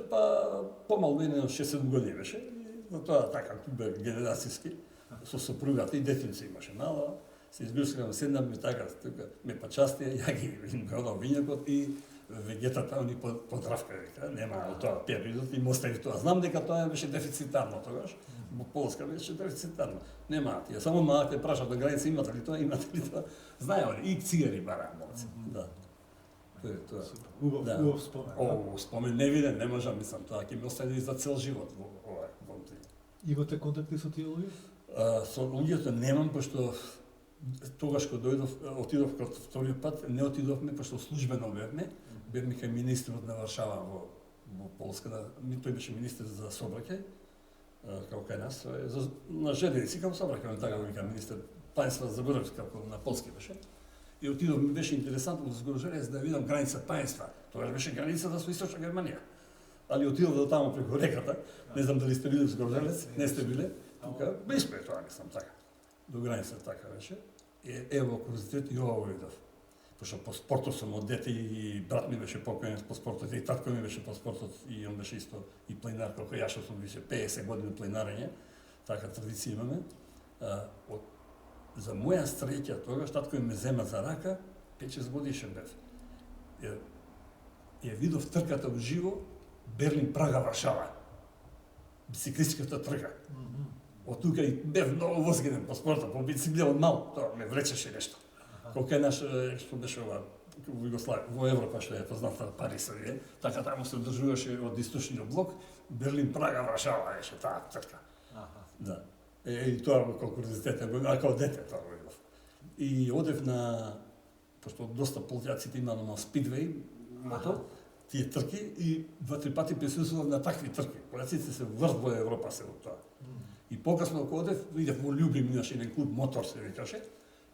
Па помалку едно 6-7 години беше, и на тоа така генерацијски, со сопругата и детинце имаше мало, се изгушкавме, седнавме така, тука ме почастија, ја ги продав вињакот и вегетата они подравка, века, нема од тоа периодот и му остави тоа. Знам дека тоа беше дефицитарно тогаш, во Полска беше дефицитарно. Нема, тие само малку прашаат на граница имате ли тоа, знаеме, и цигари бараа молци. Да. Тоа е тоа. Убав спомен. Спомен невиден, не можам, мислам, тоа ќе ми остави за цел живот во овој. Имате контакти со тие луѓе? Со луѓето немам, пошто тогаш кога отидов како вториот пат, не отидовме, пошто службено бевме кај министрот на Варшава во Полска, тој беше министр за сообраќај, како кај нас, на железници, како се враќаме така, вика министер Пајнства заборав како на полски беше. И отидов, ми беше интересантно во Згоржелец да видам граница Пајнства. Тоа беше границата со Источна Германија. Али отидов до таму преку реката, не знам дали сте били во Згоржелец, не сте биле, тука бесме тоа, не знам така. До границата така беше. Ево курзитет и ова видов. Пошто по спортот сум од дете и брат ми беше покоен по спортот и татко ми беше по спортот и он беше исто и планинар како ја што сум више 50 години планинарење. Така традиција имаме. За моја среќа тогаш татко ми ме зема за рака, 5-6 годишен бев. Ја видов трката уживо Берлин Прага Варшава. Бициклистичката трка. Од тука и бев многу возгеден по спортот, по бициклија од мал, тоа ме вречеше нешто. Колку е наш, што беше ова, во Југославија, во Европа што е позната Париз, така таму се одржуваше од источниот блок, Берлин, Прага, Варшава беше таа трка. Да. И тоа како курзитет, како дете тоа го видов. И одев на, пошто доста полјаците имаат на спидвеј, мото, тие трки и 2-3 пати присуствував на такви трки. Полјаците се врт во Европа се од тоа. И покасно кога одев, видев во Љубин, имаше еден клуб Мотор се викаше.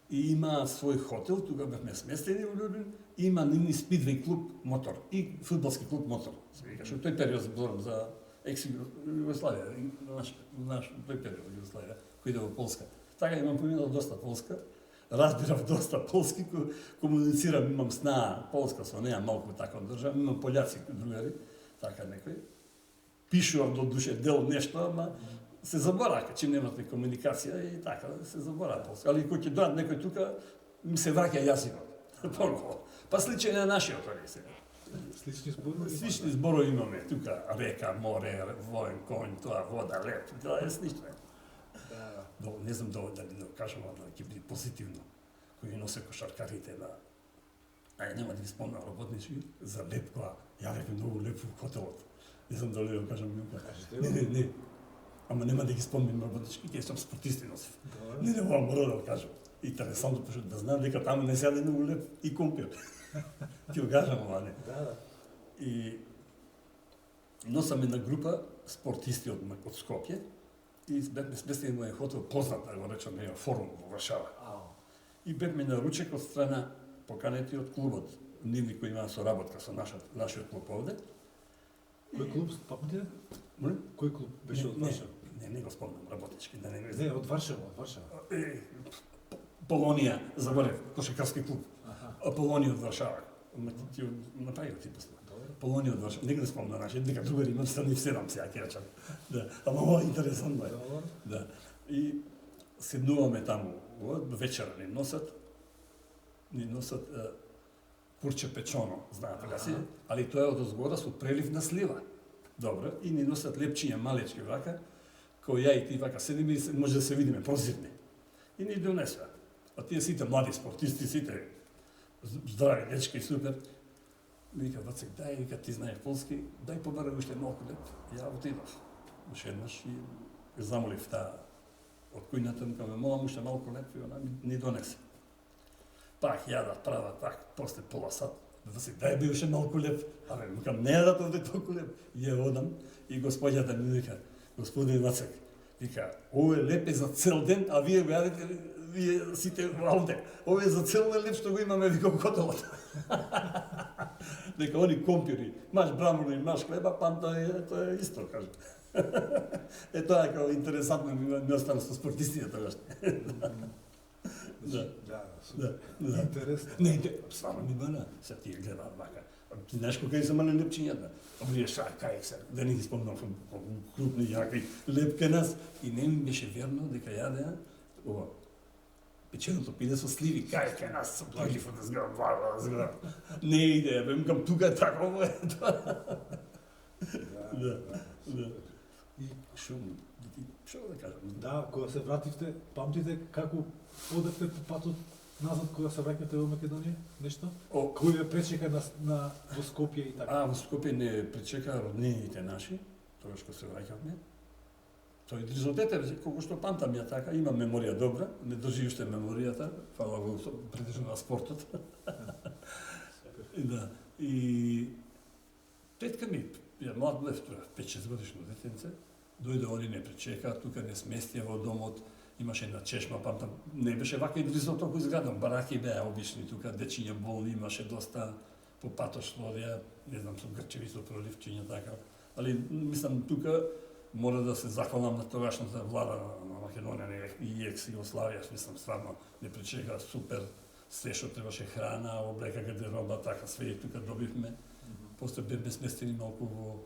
И има свој хотел, тука бевме сместени во Љубин, и има нивни спидвеј клуб Мотор и фудбалски клуб Мотор. Се викаше, тој период зборам за екс-Југославија, наш тој период Југославија, кој иде во Полска. Така имам поминал доста полска, разбирав доста полски, комуницирам, имам сна полска со неа, малку така одржам, имам пољаци другари, така некои. Пишувам до душе дел нешто, ама се заборава, чим немате комуникација и така, се заборава полска. Али кој ќе дојат некој тука, ми се враќа јазикот. Поново. Па сличен на нашиот тој се. Слични зборови? Слични зборови имаме тука, река, море, воен конј, тоа, вода, леп, тоа е слично. Не знам дали да кажам, да ќе биде позитивно. Кој носе кошаркарите на нема да ги спомнам работнички за леп која ја рекам многу леп во хотелот. Не знам дали да кажам Милка. Не. Ама нема да ги спомнам работнички, ќе сум спортисти носив. Не мора да кажам. Интересантно пошто да знам дека таму не се јаде многу леп и компир. Ти го кажам ова, не. И носаме на група спортисти од Скопје и бевме сместени во еден хотел познат, да го речам, форум во Варшава. И бевме на ручек од страна поканети од клубот, нивни кои имаа соработка со нашиот клуб овде. Кој клуб памтите? Моли? Кој клуб беше од Варшава? Не го спомнам, работнички, да не го Не, од Варшава, Полонија, заборев, кошаркарски клуб. Полонија од Варшава. Ти направи ти после. Полонија од Варшава. Не го спомнам, значи дека другари имам страни 7 сега ќе речам. Да, ама ова е интересантно е. Да. И седнуваме таму, вечера ни носат курче печено, знаете ли си, али тоа е од озгора со прелив на слива. Добро, и ни носат лепчиња малечки вака, кој ја и ти вака седиме и може да се видиме прозирни. И ни донесува. А тие сите млади спортисти, сите здрави дечки, супер. Вика, Вацек, дај, вика, ти знаеш полски, дај побара уште малку леп. Ја отидов. Уште еднаш и замолив таа од кујната, ме молам уште малку леп и она ни донесе. Пак јадат, прават, пак, после пола сат. Вацек, дај би уште малку леп. Абе, викам, не јадат овде толку леп. Ја одам и господјата ми вика, господин Вацек, вика, ово е леп е за цел ден, а вие го јадете, вие сите овде. Ово е за цел ден леп што го имаме вика во котелот. Дека они компири, маш брамуни, маш хлеба, пам тоа е исто, кажа. Тоа е како интересантно ми остана со спортистите тогаш. Да. Интересно. Не, стварно ми бана, се тие гледаат вака. Ти знаеш колка се мале лепчињата? А вие ша, кај се, да не ги спомнам, крупни, јаки, леп кај нас. И не ми беше верно дека јадеа ова печеното пиде со сливи, кај нас, со плакив од зграда. Не иде, бе, микам, тука е таково е. Да. И шо да кажам? Да, кога се вративте, памтите како одевте по патот назад кога се враќате во Македонија? Нешто? Кој ве пречека во Скопје и така? Во Скопје не пречека роднините наши, тогаш кога се враќавме. Тој држал дете, колку што памтам ја така, има меморија добра, не држи уште меморијата, фала го придržа на спортот. Да. И тетка ми, ја млад бев, 5-6 годишно детенце, Дојде они не пречека, тука не сместија во домот, имаше една чешма, памтам, не беше вака и близо толку изграден, бараки беа обични, тука дечиња болни имаше доста, по пато шлодија, не знам, со грчеви, со проливчиња, така. Али, мислам, тука мора да се захвалам на тогашната влада на Македонија и екс-Југославија, мислам, стварно не пречека, супер, се што требаше храна, облека, гардероба, така, све и тука добивме. После бевме сместени малку во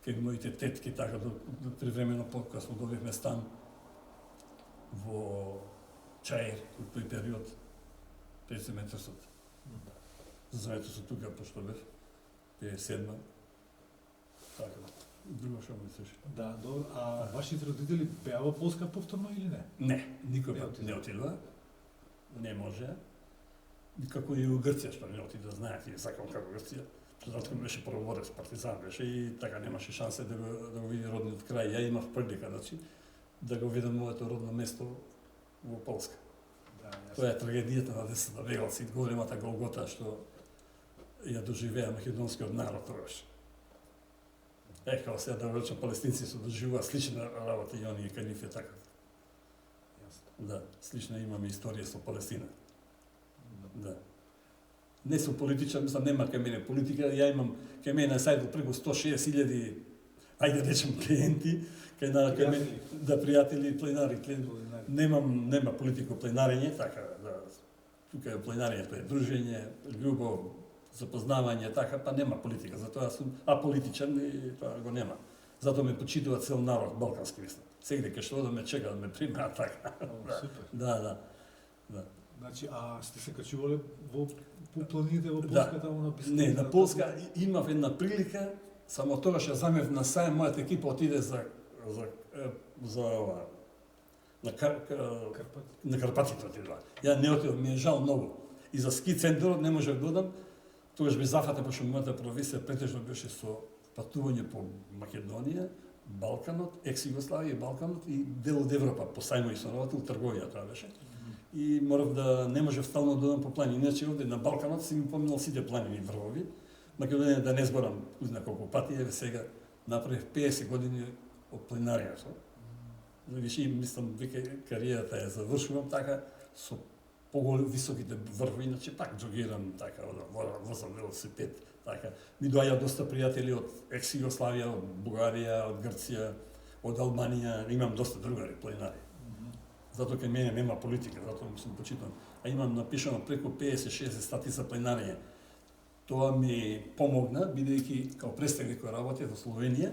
кај моите тетки, така, до привремено покасно добивме стан во Чаир, во тој период, пред земјотресот. За земјотресот тука, пошто бев, 57-ма. Така, друго што мислиш? Да, добро. А вашите родители беа во Полска повторно или не? Не, никој не отидува. Не може. Како и у Грција, што не отида, знаете, сакам како Грција. Затоа беше првоборец, партизан беше и така немаше шансе да го види родниот крај. Ја имав прилика, значи, да го видам моето родно место во Полска. Да, Тоа е трагедијата на десетта бегалци, големата голгота што ја доживеа македонскиот народ тогаш. Као сега да речам, палестинци се доживува слична работа и оние кај нив е така. Да, слична имаме историја со Палестина. Да. Не сум политичар, мислам, нема кај мене политика, ја имам кај мене на сајтот преку 160.000, ајде речем, клиенти, кај мене, да, пријатели, пленари, нема политико пленарење, така, да, тука е пленарењето е дружење, љубов, запознавање, така, па нема политика, затоа сум аполитичен и тоа го нема. Затоа ме почитува цел народ, балкански, мислам. Сегде кај што да ме чека, да ме примаат, така. Супер. Да. Значи, а сте се качувале во планините во Полска, таму на Бискита? Не, на Полска имав една прилика, само тогаш ја замев на сајм, мојата екипа отиде за ова, на Карпатите отидува. Ја не отидов, ми е жал многу. И за ски центарот не можев да одам, тогаш би зафатен, пошто мојата професија претежно беше со патување по Македонија, Балканот, екс-Југославија, Балканот и дел од Европа, по сајмови со работа, трговија тоа беше. И морав да не можев стално да одам по планини. Иначе овде на Балканот си ми поминал сите планини и врвови. Македонија да не зборам узна колку пати, еве сега направив 50 години од планинаријата. Више, мислам, веќе кариерата ја завршувам така, со високите врвови, иначе пак джогирам, така, возам велосипед, така. Ми доаѓа доста пријатели од екс-Југославија, од Бугарија, од Грција, од Албанија, имам доста другари планинари. Затоа кај мене нема политика, затоа сум почитан. А имам напишано преку 50-60 стати за планинарење. Тоа ми помогна, бидејќи као представник кој работи во Словенија,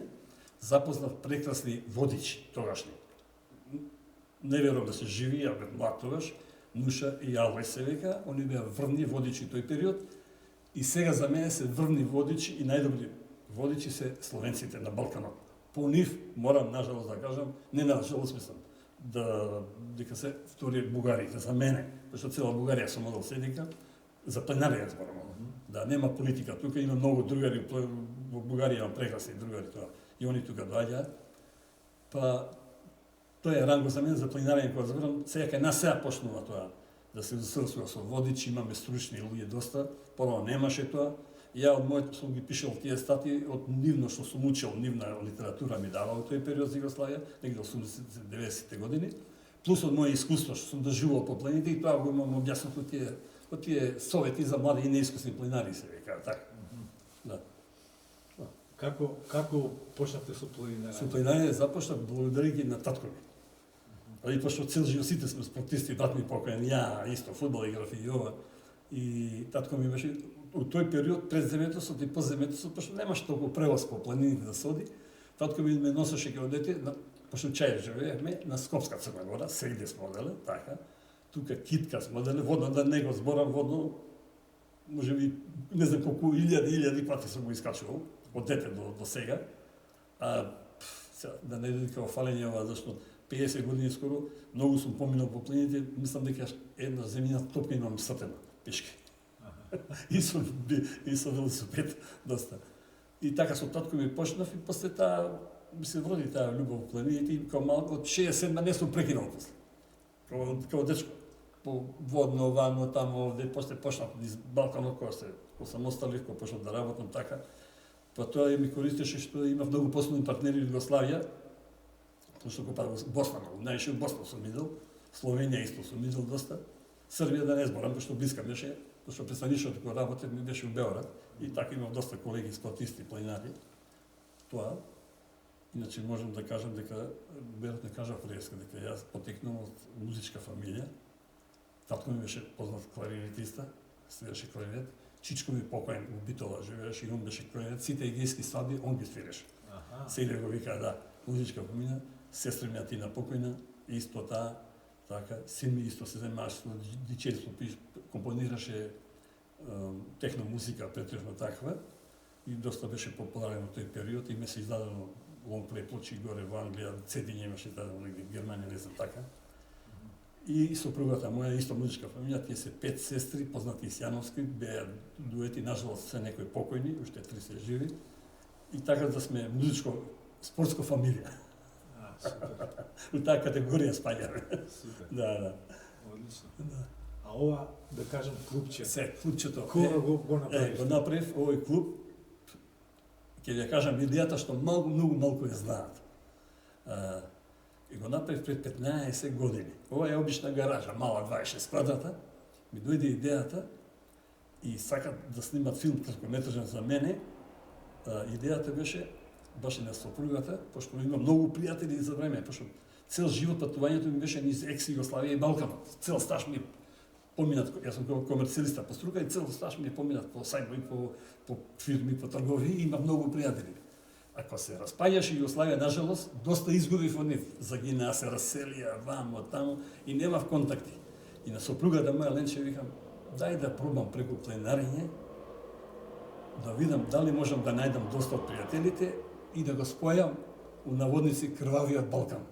запознав прекрасни водичи тогашни. Не верувам да се живи, ја бев млад тогаш, Нуша и Алвај се века, они беа врвни водичи тој период, и сега за мене се врвни водичи и најдобри водичи се словенците на Балканот. По нив, морам нажалост да кажам, не нажалост мислам, дека се втори бугарите за мене, зашто цела Бугарија сум одел седика, за пленарија зборам. Да, нема политика, тука има многу другари, во Бугарија има прекрасни другари тоа, и они тука доаѓаат. Па, тоа е ранго за мене, за пленарење кога зборам, сега кај нас сега почнува тоа, да се засрсува со водичи, имаме стручни луѓе доста, порано немаше тоа. Ја од моето сум ги пишал тие стати, од нивно што сум учел, нивна литература ми дава во тој период за Југославија, негде 80-90-те години, плюс од моje искуство што сум доживувал по планините и тоа го имам објаснато од тие совети за млади и неискусни планинари се века, така. Да. Како почнавте со планинарење? Со планинарење започнав благодарејќи на татко ми. Али пошто цел живот сите сме спортисти, брат ми покоен, ја исто фудбал играв и ова. И татко ми беше у тој период пред земјотресот и по земјотресот, пошто немаше толку превоз по планините да се оди, татко ми ме носеше како дете, пошто Чаир живеевме на Скопска Црна Гора, сегде сме оделе, така. Тука Китка сме оделе, водно да не го зборам, водно можеби не знам колку илјади пати сум го искачувал од дете до сега. Да не дојде како фалење ова, зашто 50 години скоро многу сум поминал по планините, мислам дека една земјина топка имам сртена пешки. И со велосипед доста. И така со татко ми почнав и после таа ми се вроди таа љубов во планините и као малко од 67 не сум прекинал после. Као дечко. По водно, вано, тамо, овде, после почнав низ Балканот, кога сам оставив, кога почнав да работам така. Па тоа ми користеше што имав многу посlovни партнери во Југославија Што го правам Босна, најше Босна сум видел, Словенија исто сум видел доста, Србија да не зборам, пошто блиска беше, пошто пристанишното кој работев ми беше у Беорад и така имав доста колеги спортисти, планинари. Тоа. Иначе можам да кажам дека веројатно кажав преска дека јас потекнувам од музичка фамилија. Татко ми беше познат кларинетиста, свиреше кларинет. Чичко ми покоен у Битола живееше и он беше кларинет. Сите егејски свадби он ги свиреше. Седе го вика да музичка фамилија, сестра ми Атина покојна, исто таа, така, син ми исто се занимаваше со дичество, компонираше техно музика, претежно таква, и доста беше популарен во тој период, и ме се издадено лонгплей плочи горе во Англија, CD имаше дадено негде, Германија, не знам така. И сопругата моја, исто музичка фамилија, тие се 5 сестри, познати из Јановски, беа дуети, нажалост се некои покојни, уште 3 се живи, и така да сме музичко, спортско фамилија. У таа категорија спаѓаме. Да. Одлично. Да. А ова, да кажем, клубче. Клубчето. Кога го направив? Го направив овој клуб. Ќе ви ја кажам идејата што многу малку ја знаат. И го направив пред 15 години. Ова е обична гаража, мала 26 квадрата. Ми дојде идејата и сакат да снимат филм краткометражен за мене. Идејата беше баш и на сопругата, пошто има многу пријатели за време, пошто цел живот патувањето ми беше низ екс-Југославија и Балканот. Цел стаж ми поминат, јас сум комерцијалиста по струка и цел стаж ми поминат по сајтови, по фирми, по тргови и има многу пријатели. Ако се распаѓаше Југославија, нажалост, доста изгубив од нив. Загинаа, се раселија, вамо, таму и немав контакти. И на сопругата моја Ленче викам, дај да пробам преку пленарење, да видам дали можам да најдам доста од пријателите и да го спојам у наводници крвавиот Балкан.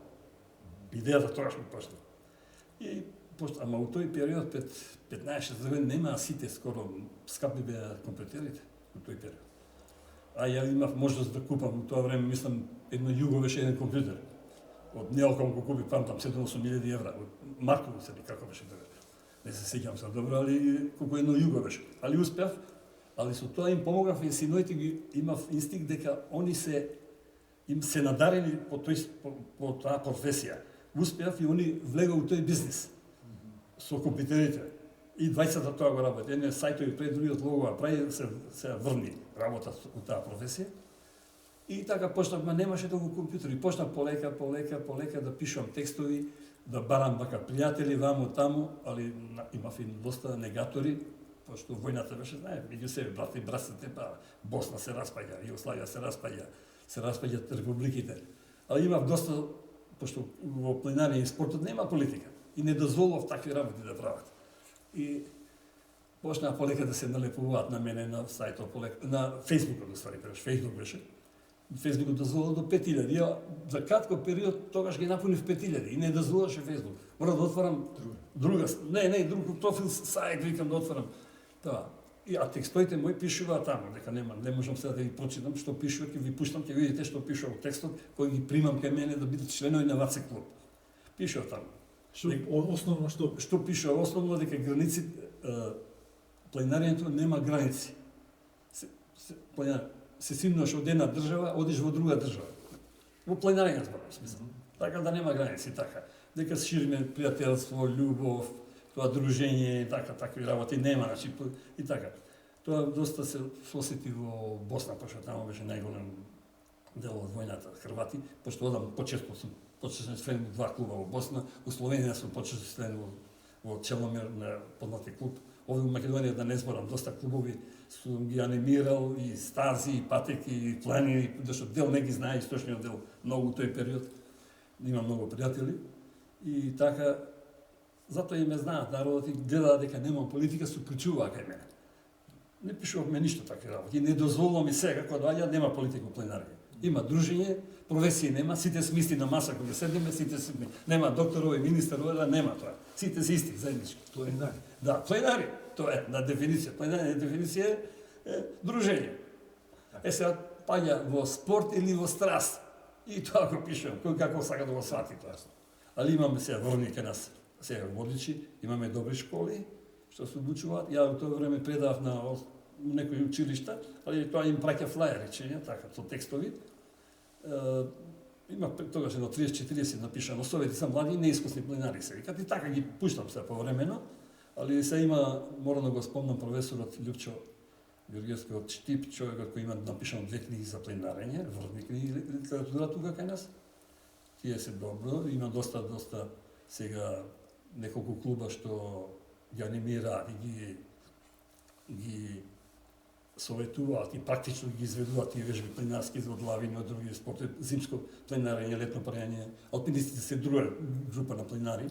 Идејата тогаш ми почна. И ама у тој период, 15 години, немаа сите скоро скапи беа компјутерите у тој период. А ја имав можност да купам у тоа време, мислам, едно југо беше еден компјутер. Од Неоком го купи, памтам, 7-8 евра, од Марково се ли, како беше тоа. Не се сеќам се добро, али колку едно југо беше. Али успеав, али со тоа им помогав и синоите ги имав инстинкт дека они им се надарени по таа професија. Успеав и они влега у тој бизнис со компјутерите. И двајцата тоа го работи. Еден сајтови пред другиот логова прави, се врни работа у таа професија. И така почнавме, немаше толку компјутери. Почнав полека да пишувам текстови, да барам бака пријатели ваму таму, али имав и доста негатори, пошто војната беше, знае, меѓу себе, брати и братствите, па Босна се распаѓа, Југославија се распаѓаат републиките. Али имав доста, пошто во пленарије и спортот нема политика и не дозволував такви работи да прават. И почнаа полека да се налепуваат на мене на сајтот, на Фејсбукот, уствари, Фејсбук беше. Фејсбук дозволува до 5000. Ја за кратко период тогаш ги напунив 5000 и не дозволуваше Фејсбук. Мора да отворам друг профил, сајт, викам да отворам. Тоа. А текстоите мои пишуваат таму, дека не можам сега да ги прочитам што пишува, ќе ви пуштам, ќе видите што пишува во текстот, кој ги примам кај мене да бидат членови на ВЦ клуб. Пишува таму. Основно што пишува? Основно дека граници, планинарењето нема граници. Се симнуваш од една држава, одиш во друга држава. Во планинарење зборам, смислам. Така да нема граници, така. Дека се шириме пријателство, љубов, тоа дружење, такви работи нема, значи и така. Тоа доста се осети во Босна, пошто таму беше најголем дел од војната, Хрвати, пошто одам почесто сум почесен член во 2 клуба во Босна, у Словенија сум почесен член во Челомер на познати клуб. Овде во Македонија да не зборам, доста клубови сум ги анимирал, и Стази, и Патеки, и Планини, зашто дел не ги знае, источниот дел многу тој период. Има многу пријатели. И така, затоа и ме знаат народот и гледаат дека немам политика, се уклучуваа кај мене. Не пишувавме ништо такви работи. Не дозволувам и сега, кога доаѓа, нема политика во пленарије. Има дружење, професија нема, сите сме исти на маса кога седиме, сите сме. Нема доктор овој, министер овој, нема тоа. Сите се исти, заеднички. Пленари. Да, пленари. Тоа е на дефиниција. Пленари дефиниција е дружење. Сега паѓа во спорт или во страст. И тоа го пишувам, кој како сака да го свати тоа. Али имаме сега врни кај нас, сега водличи, имаме добри школи, што се обучуваат. Ја во тоа време предавав на некои училишта, али тоа им праќа флаери, така, со текстови. Има тогаш едно 30-40 напишано, совети се млади и неискусни планинари се. Викат и така ги пуштам се повремено, али се има, мора да го спомнам, професорот Лјупчо Георгиевски од Штип, човекот кој има напишано 2 книги за планинарење, врвни книги литература тука кај нас. Тие се добро, има доста сега неколку клуба што ги анимираат и ги советуваат и практично ги изведуваат тие вежби планинарски од лавини, од други спортови, зимско планинарење, летно парење. Алпинистите се друга група на планинари.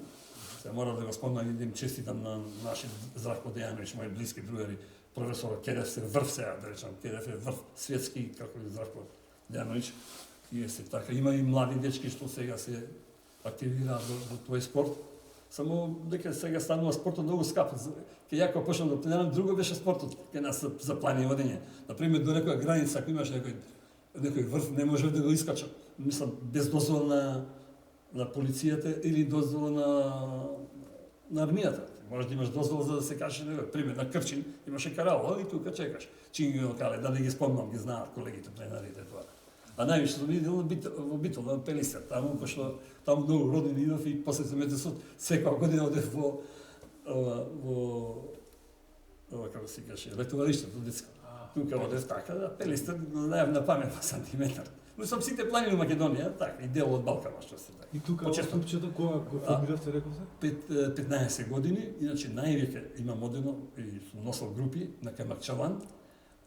Се мора да го спомнам и да им честитам на нашиот Здравко Дејановиќ, мои блиски другари, професор Кедев се врв сега, да речам, Кедев е врв светски, како и Здравко Дејановиќ. И се така, има и млади дечки што сега се активираат во тој спорт. Само дека сега станува спортот многу скап. Ке ја кога почнав да планирам, друго беше спортот кај нас за планиње водење. Например, до некоја граница, ако имаш некој врв, не можеш да го искачам. Мислам, без дозвола на полицијата или дозвола на армијата. Можеш да имаш дозвола за да се кажеш, пример, на Крчин имаше караола и тука чекаш. Чинги кале, да не ги спомнам, ги знаат колегите планинарите тоа. А највише сум видел во Битол, на Пелистер, таму, пошто таму многу родини идов и после Метесот секоја година одев во како се каже, летовалиштето детско. Тука одев така, да, Пелистер го знаев на памет по сантиметар. Но сум сите планини во Македонија, така, и дел од Балкана, што се така. И тука во клубчето кога го формиравте, рековте? 15 години, иначе највеќе имам одено и сум носел групи на Камакчалан,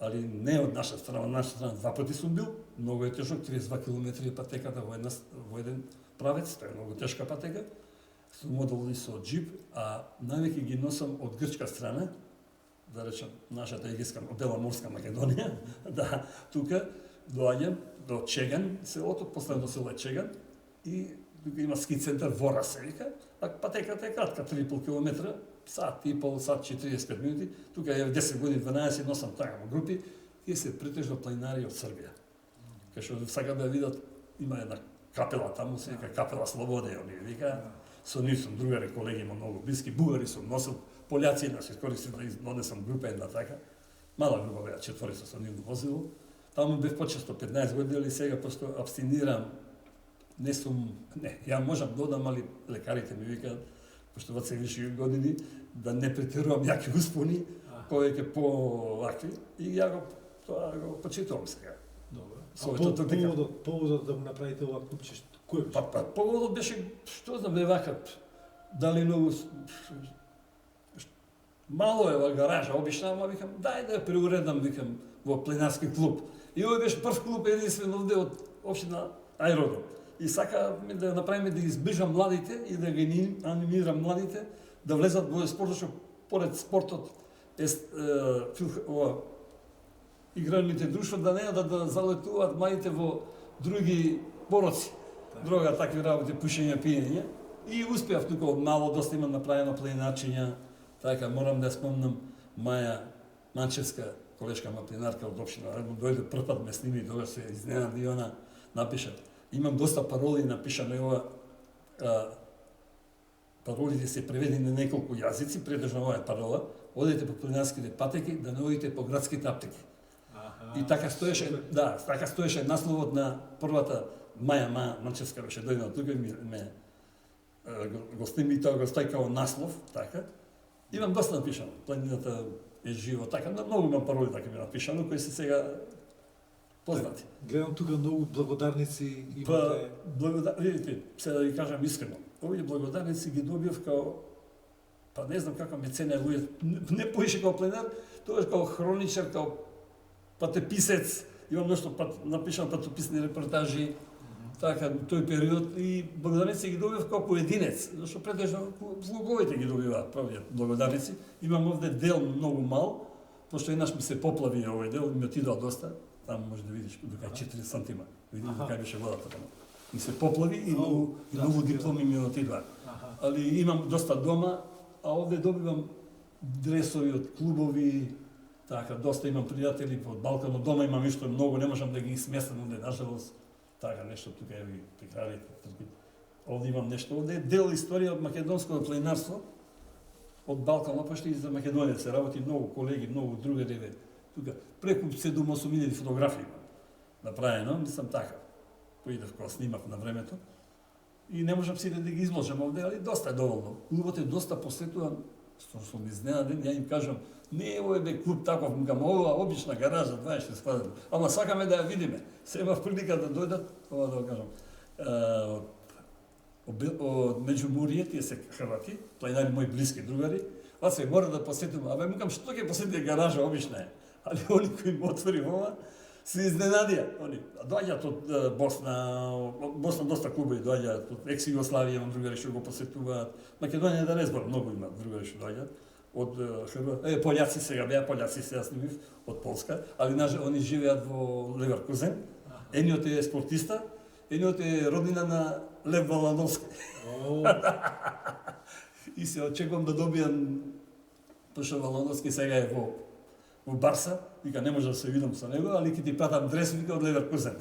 али не од наша страна, 2 пати сум бил, многу е тежок, 32 км патеката во еден правец, тоа е многу тешка патека. Сум одел и со джип, а највеќе ги носам од грчка страна, да речем, нашата егејска, од Беломорска Македонија, да, тука доаѓам до Чеган, селото, последно село е Чеган, и тука има ски центар Вора се вика, а патеката е кратка, 3,5 км, сат и пол, сат 45 минути, тука е 10 години, 12, носам така во групи, и се претежно планинари од Србија. Кај што сакат да видат, има една капела таму, се вика Капела Слободе, они вика, со нив сум другари, колеги, има многу блиски, бугари сум носил, пољаци да се искористив да донесам група една така, мала група беа, 4 со нив возило. Таму бев почесто 15 години, али сега просто абстинирам. Ја можам да одам, али лекарите ми викаат, пошто во сегашни години, да не претерувам јаки успони, повеќе по-лакви, и ја го почитувам сега. Добро. Поводот да го направите ова клубче, кој беше? Поводот беше, што знам, вака, дали многу мало е во гаража, обична, ама викам, дај да ја преуредам, викам, во планинарски клуб. И овој беше прв клуб единствен овде од општина Ајродом. И сакаме да направиме да избежам младите и да ги анимирам младите да влезат во спортот, што поред спортот игралните друштва да не да залетуваат младите во други пороци. Друга такви работи, пушење, пиење. И успеав тука од мало, доста има направено планинарчиња. Така, морам да спомнам Маја Манчевска, колешка планинарка од општина Ајродом, дојде прв пат ме сними, тогаш се изненади и она напиша. Имам доста пароли напишано и ова. Паролите се преведени на неколку јазици, предржна ова е парола. Одете по планинарските патеки, да не одите по градските аптеки. И така стоеше насловот на првата Маја Манчевска беше дојдена тука и ме го сними тоа го стави као наслов, така. Имам доста напишано. Планината е живо, така, многу имам пароли така ми напишано, кои се сега познати. Гледам тука многу благодарници имате. Видите, се да ви кажам искрено, овие благодарници ги добив као, не знам како ме цене луѓе, не поише као планинар, тоа е као хроничар, као патеписец, имам нешто напишано патописни репортажи, така, тој период, и благодарници ги добив као поединец, зашто претежно влоговите ги добиваат правиот благодарници. Имам овде дел многу мал, пошто еднаш ми се поплави овој дел, ми отидоа доста, таму може да видиш до кај 4 сантима, видиш до кај беше водата таму. Ми се поплави и многу дипломи ми отидоа. Али имам доста дома, а овде добивам дресови од клубови, така, доста имам пријатели од Балканот, дома имам нешто многу, не можам да ги сместам овде, нажалост. Така, нешто тука е ви прикарите, трпите. Овде имам нешто, овде е дел историја од македонското планинарство, од Балканот, пошто и за Македонија се работи многу колеги, многу другари, тука преку 7-8 илјади фотографии имам направено, мислам така. поидев кога снимав на времето. И не можам сите да ги изложам овде, али доста е доволно. Клубот е доста посетуван, што сум изненаден, ја им кажам, не е овој бе клуб таков, мукам, ова обична гаража, 26 квадрат, ама сакаме да ја видиме. Се имав прилика да дојдат, ова да го кажам, од Меѓумурие, тие се Хрвати, планинари мои блиски другари, аз се мора да посетувам, абе мукам, што ќе посетите гаража, обична е. Али они кои им отвори ова, се изненадија. Они доаѓаат од Босна доста клубови доаѓаат, од екс Југославија имам другари што го посетуваат. Македонија да не зборам, многу има другари што доаѓаат. Од пољаци сега беа, пољаци се јас снимив од Полска, али они живеат во Леверкузен. Едниот е спортиста, едниот е роднина на Лев Валановски. И се очекувам да добијам, пошто Валановски сега е во Барса, вика не може да се видам со него, али ќе ти пратам дрес, вика од Леверкузен.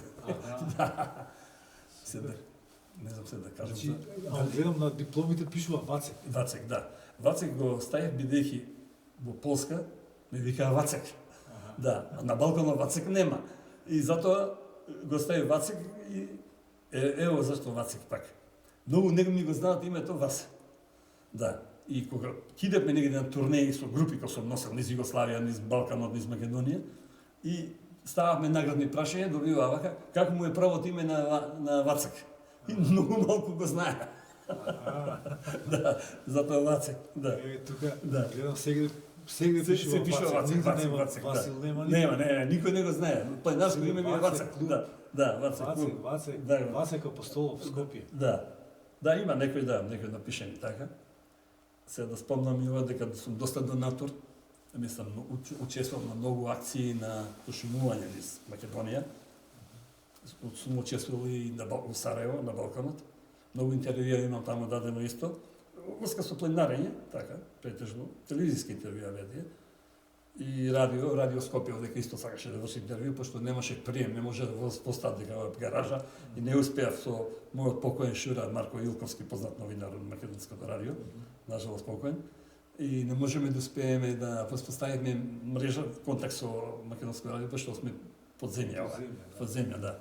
Не знам се да кажам. Значи, гледам на дипломите пишува Вацек. Вацек, да. Вацек го ставив бидејќи во Полска, ме викаа Вацек. Да, на Балканот Вацек нема. И затоа го ставив Вацек и ево зашто Вацек пак. Многу него ми го знаат името Васек. Да. И кога кидевме негде на турнеи со групи кои сум носел низ Југославија, низ Балканот, низ Македонија, и стававме наградни прашања, добиваа вака, како му е правото име на Вацек. И многу малку го знае. Да, затоа Вацек, да. Тука, да. Гледам сегде пишува Вацек, Вацек, Васил нема. Нема, никој не го знае. Планинарско име ми е Вацек. Да, Вацек. Вацек Апостолов, Скопје. Да, има некој напишени така. Сега да спомнам и ова дека сум доста донатор, мислам, учествував на многу акции на пошумување низ Македонија. Сум учествувал и во Сараево, на Балканот. Многу интервјуа имам таму дадено исто. Врска со планинарење, така, претежно, телевизиски интервјуа ведија. И радио Скопје дека исто сакаше да врши интервју, пошто немаше прием, не може да постави дека во гаража и не успеав со мојот покоен шура Марко Илковски, познат новинар од Македонското радио, нажалост покоен. И не можеме да успееме да воспоставиме мрежа, контакт со Македонското радио, пошто сме под земја, да.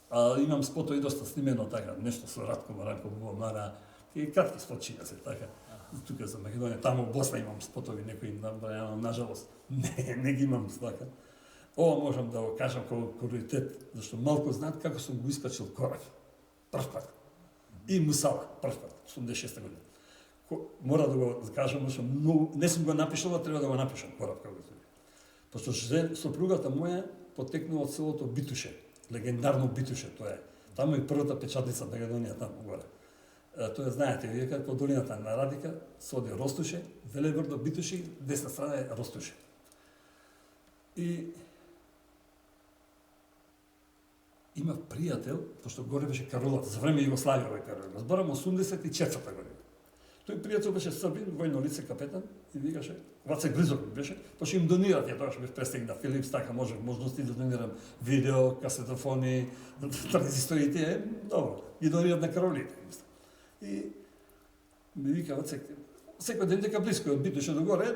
А имам спотови доста снимено така, нешто со Радко Маранко, Мара, и кратки спотчиња се така. Тука за Македонија, таму во Босна имам спотови некои набрајано, нажалост. Не ги имам така. Ова можам да го кажам како куритет, зашто малку знаат како сум го искачил корак. Прв пат. И Мусала, прв пат, 86 година. Мора да го кажам, зашто многу, не сум го напишал, а треба да го напишам корак како тоа. Пошто сопругата моја потекнува од селото Битуше, легендарно Битуше тоа е. Таму е првата печатница на Македонија таму горе. Тоа знаете, вие како долината на Радика, се оди Ростуше, Велебрдо, Битуше, десна страна е Ростуше. И имав пријател, пошто горе беше Каролата, за време Југославија овој период. Зборам 84 година. Тој пријател беше Србин, војно лице, капетан, и викаше, Вацек близок ми беше, пошто им донират, ја тогаш бев престиг на Филипс, така можности да донирам видео, касетофони, транзисторите, добро, ги донират на Каролите. И ми вика Вацек, секој ден дека близко од Битуше до горе,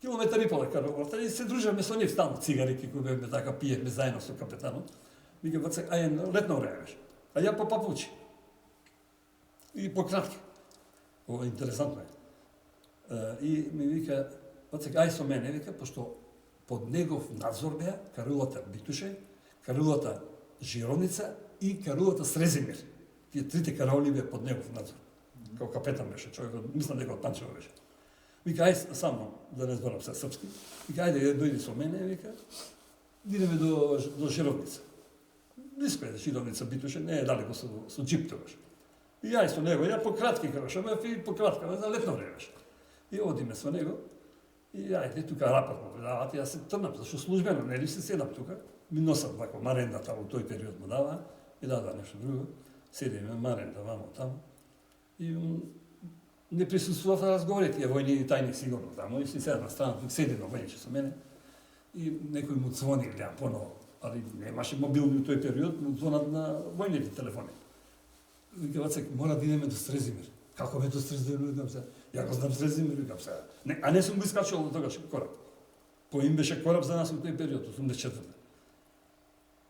километар и пола Каролата, и се дружевме со нив стално, цигарики кои бевме така, пиевме заедно со капетанот. Вика Вацек, летно време беше, а ја по папучи. И по кратки. Ова интересантно е. И ми вика, Вацек, со мене, вика, пошто под негов надзор беа Карулата Битуше, Карулата Жировница и Карулата Срезимир. Тие трите караули беа под негов надзор. Као капетан беше, човек, мислам дека од Панчево беше. Вика, само, да не зборам се српски, вика, дојди со мене, вика, идеме до Жировница. Близко е Жировница Битуше, не е далеко со джип тогаш. И со него, ја по кратки кажа, по кратка, за летно време беше. И одиме со него, и тука рапорт му предават, јас се трнам, зашто службено, нели се седам тука, ми носат вако маренда таму, тој период му дава, и дава нешто друго, седиме маренда вамо таму, и не присуствував на разговори, тие војни и тајни сигурно таму, и си седам на страна, тук седи на војниче со мене, и некој му звони, гледам поново, али немаше мобилни у тој период, му звонат на војните телефони. Вика, Вацек, мора да идеме до Срезимир. Како ме до Срезимир, викам се. Ја го знам Срезимир, викам се. А не сум го искачал до тогаш кораб. По им беше кораб за нас у тој период, 84.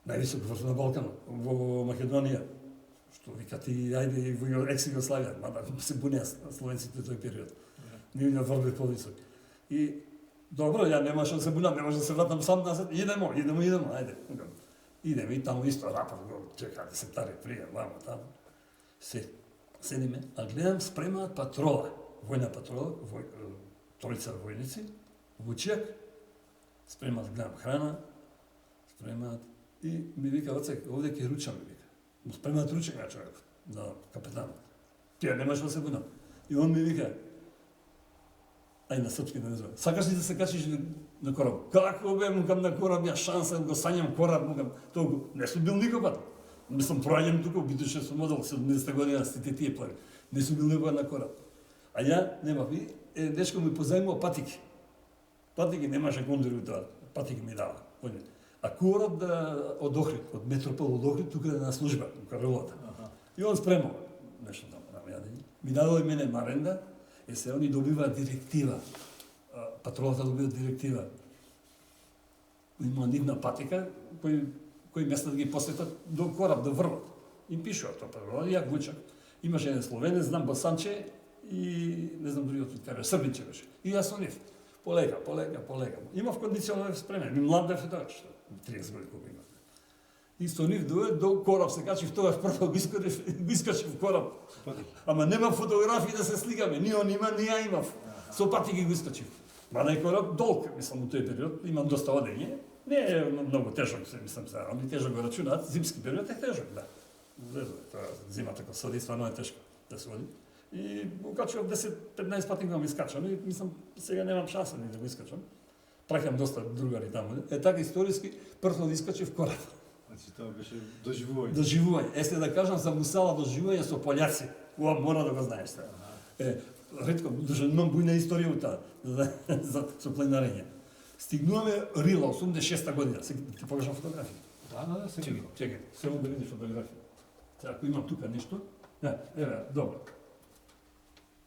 највисок врв на Балканот, во Македонија, што викат и ајде и во екс-Југославија, мада се бунеа словенците тој период. Нивниот врв е повисок. И добро, ја немаше да се бунам, не може да се вратам сам назад, идемо, ајде. Идеме и таму исто рапорт го чека да се тари прија, вамо таму. Седиме, а гледам спремаат патрола, војна патрола, тројца војници, во чек, спремаат, гледам храна, спремаат и ми вика оце, овде ќе ручам, ми вика. Му спремаат ручек на човекот, на капетанот. Тие немаш да се бунам. И он ми вика, ај на српски да не знам. Сакаш ли да се качиш на кораб? Како бе, мукам на кораб, ја шанса го сањам кораб, мукам, толку не сум бил никогаш. Мислам, проаѓам тука, битуше сум модел 70 година, сите тие плави. Не сум бил никогаш на кораб. А ја немав и дечко ми позајмува патики. Патики немаше кондори у тоа. Патики ми дава. А кораб од Охрид, од Метропол од Охрид, тука на служба, у Карелата. И он спремал нешто таму на јадење. Ми дадоа и мене маренда, и се они добиваат директива. Патролата добива директива. Има нивна патика, кои места да ги посетат до кораб, до врвот. И пишуваат тоа патрола, ја гучак. Имаше еден словенец, знам Босанче и не знам другиот од кај Србинче беше. И јас со нив. Полека. Имав кондиционер спремен, ми млад бев тоа што 30 години колку имав. И со нив до кораб се качив, тогаш прво го искачив кораб. Ама нема фотографии да се сликаме, ни он има, ни ја имав. Со патики го искачив. Мада е кораб долг, мислам, у тој период, имам доста одење. Не е многу тежок, мислам, они тежок го рачунаат, зимски период е тежок, да. Тоа зимата кога се оди, стварно е тешко да се оди. И го качував 10-15 пати го искачам и мислам, сега немам шанса ни да го искачам. Праќам доста другари таму. Така историски, прво да искачив кораб. Значи тоа беше доживување. Доживување. Есте да кажам за Мусала доживување со пољаци. Ова мора да го знаеш сега. Ретко, имам бујна историја у таа, со планинарење. Стигнуваме Рила, 86-та година. Ти покажам фотографија. Да, сега. Чекај, само да видиш фотографија. Ако имам тука нешто, еве, добро.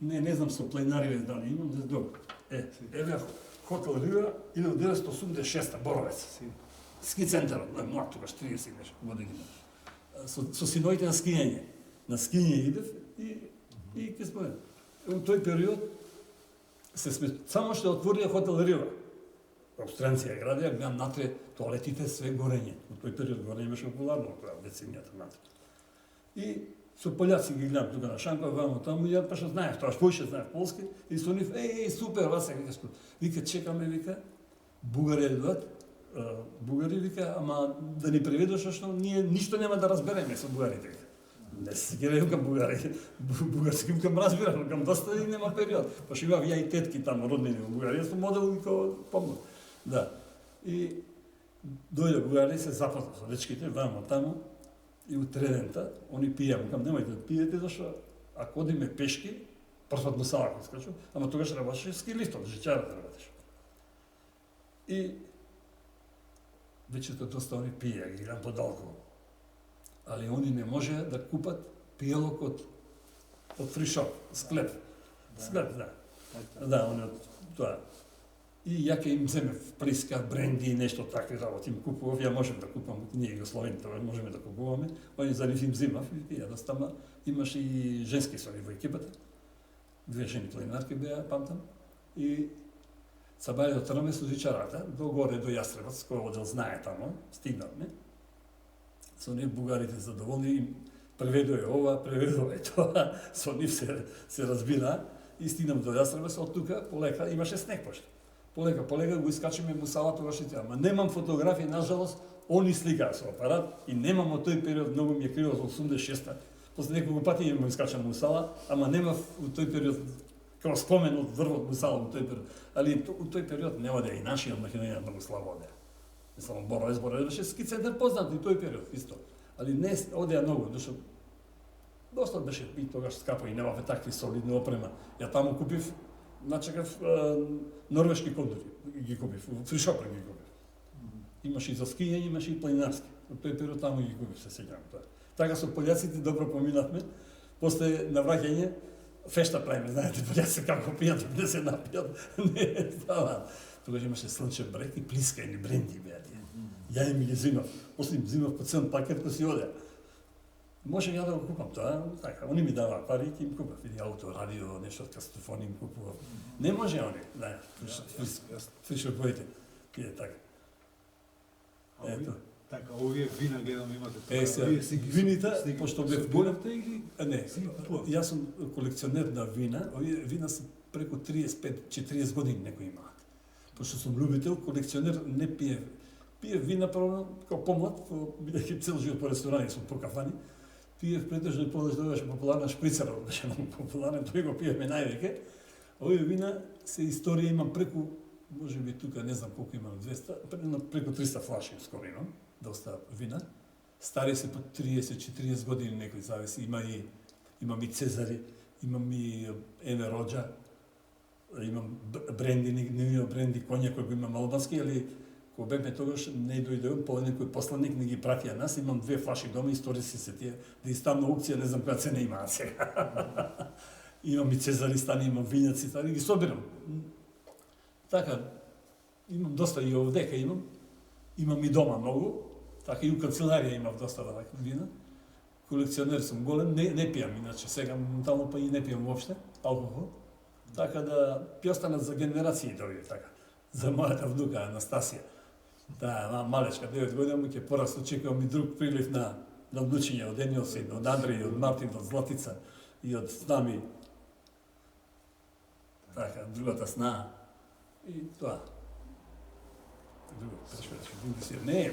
Не знам со планинарије дали имам, добро. Еве, хотел Рила, 1986-та, Боровец. Ски центарот, млад тогаш, 30 нешто години. Со синовите на скијање. На скијање идев и ке споменам. У тој период само што отворија хотел Рила. Обстранција градија, гледам натре тоалетите све горење. У тој период горење беше популарно, тоа деценијата натре. И со пољаци ги гледам тука на Шанкова, вамо таму, ја па што знаев, тоа што знаев полски, и со нив, супер, васе, вика, чекаме, вика, бугари идат, бугари, вика, ама да ни преведош, што ние ништо нема да разбереме со бугарите. Не се ги рекам бугари, бугарски викам разбирам, викам доста и нема период. Па што имав ја и тетки таму, роднини во Бугарија, сум модел и ко помнам. Да. И дојде бугари, се запозна со дечките, вамо таму, и утредента, они пијам, викам, немајте да пиете, зашто ако одиме пешки, првот Мусала кој скачу, ама тогаш работеше ски лифтот, жичарата работеше. И вечето доста они пија, ги гледам подалку. Али они не може да купат пијалок од фришоп, склеп. Склеп, да. Да, они од тоа. И ја ке им земе приска, бренди и нешто такви работи им купував, ја можем да купам, ние го словените можеме да купуваме, они за нив им зимав и пија, достама имаше и женски сони во екипата, 2 жени планинарки беа, памтам, и сабаје до траме со жичарата, до горе до Јастребац, кој одел знае тамо, стигнавме, со нив бугарите задоволни, им преведува ова, преведува тоа, со нив се разбира, и стигнам до Јастребац, од тука полека имаше снег пошто. Полека го искачиме Мусала тогаш и таа. Ама немам фотографии, нажалост, они сликаа со апарат и немам од тој период, многу ми е криво за 86-та. После неколку пати имам искачам Мусала, ама немав у тој период како спомен од врвот Мусала у тој период. Али у тој период не оде и нашиот Македонија многу слабо оде. Мислам, Боровец беше ски центар познат и тој период исто. Али не одеа многу, зашто доста беше и тогаш скапо и немаве такви солидни опрема. Ја таму купив, начекав норвешки кондори, ги купив, фришопер ги купив. Имаше и за скијање, имаше и планинарски. Од тој период таму ги купив, се сеќавам тоа. Така со пољаците добро поминавме. После навраќање фешта правиме, знаете, пољаци како пијат, не се напијат, не става. Тогаш имаше слнчев брег и плискајни бренди беа тие. Ја им ги зимав. После им зимав по цел пакет кој си оде. Може ја да го купам тоа, така, они ми даваа пари и им купав, или ауто, радио, нешто од кастофони им купував. Не може они, да, слушај боите, и е така. Ето. Така, овие вина гледам имате тоа. Сега, Вие си ги вините, сте ги пошто бев собиравте или Не, си ги купував? јас сум колекционер на вина, овие вина се преку 35-40 години некои имаат. Пошто сум љубител, колекционер не пие вина прво како помлад, бидејќи цел живот по ресторани сум по кафани. Пиев претежно и повеќе беше популарна шприцера, беше многу популарен, тој го пиевме највеќе. Овие вина се историја имам преку, можеби тука не знам колку имам, 200, преку 300 флаши скоро имам, доста вина. Стари се по 30-40 години некои зависи, имам и Цезари, имам и Ене Роджа, имам бренди, не бренди коња кој го имам албански, али кога бевме тогаш не дојдеам, по некој посланик не ги пратија нас, имам 2 флаши дома, историја се тие, да и стам на аукција, не знам која цена имаат сега. Имам и Цезари стани, имам вињаци, така ги собирам. Така, имам доста и овдека имам и дома многу, така и у канцеларија имав доста вина. Колекционер сум голем, не пијам, иначе сега моментално па и не пијам воопште алкохол. Така да ќе останат за генерации овие така. За мојата внука Анастасија. Таа малечка 9 години ќе порасте, очекувам и друг прилив на внучиња од Ениосин, од Андреј, од Мартин, од Златица и од Снами. Така, другата Сна. И тоа. Не,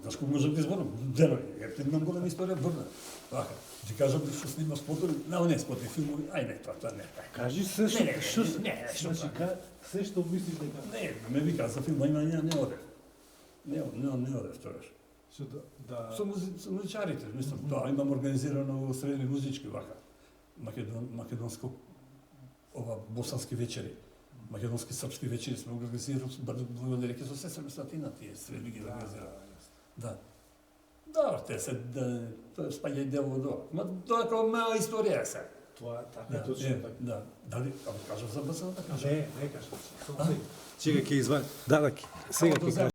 Дашко може да изборам, денови, имам голема историја бурна. Така, ти кажам што снимам спотови, не спотови, филмови, ај тоа не. Кажи се што значи, се што мислиш дека Не, ме вика за филм, не одев. Не одев тогаш. што да Со музичарите, мислам, тоа имам организирано во средни музички вака. Македонско ова босански вечери. Македонски српски вечери сме организирали, благодарејќи со сестра Статина тие средби ги организираа. Да. Да, те се тоа спаѓа и дел од ова. Ма тоа како моја историја се. тоа така точно така. Да. Дали кажав за босаната? Не кажам. Чека ќе извади. Да, сега ќе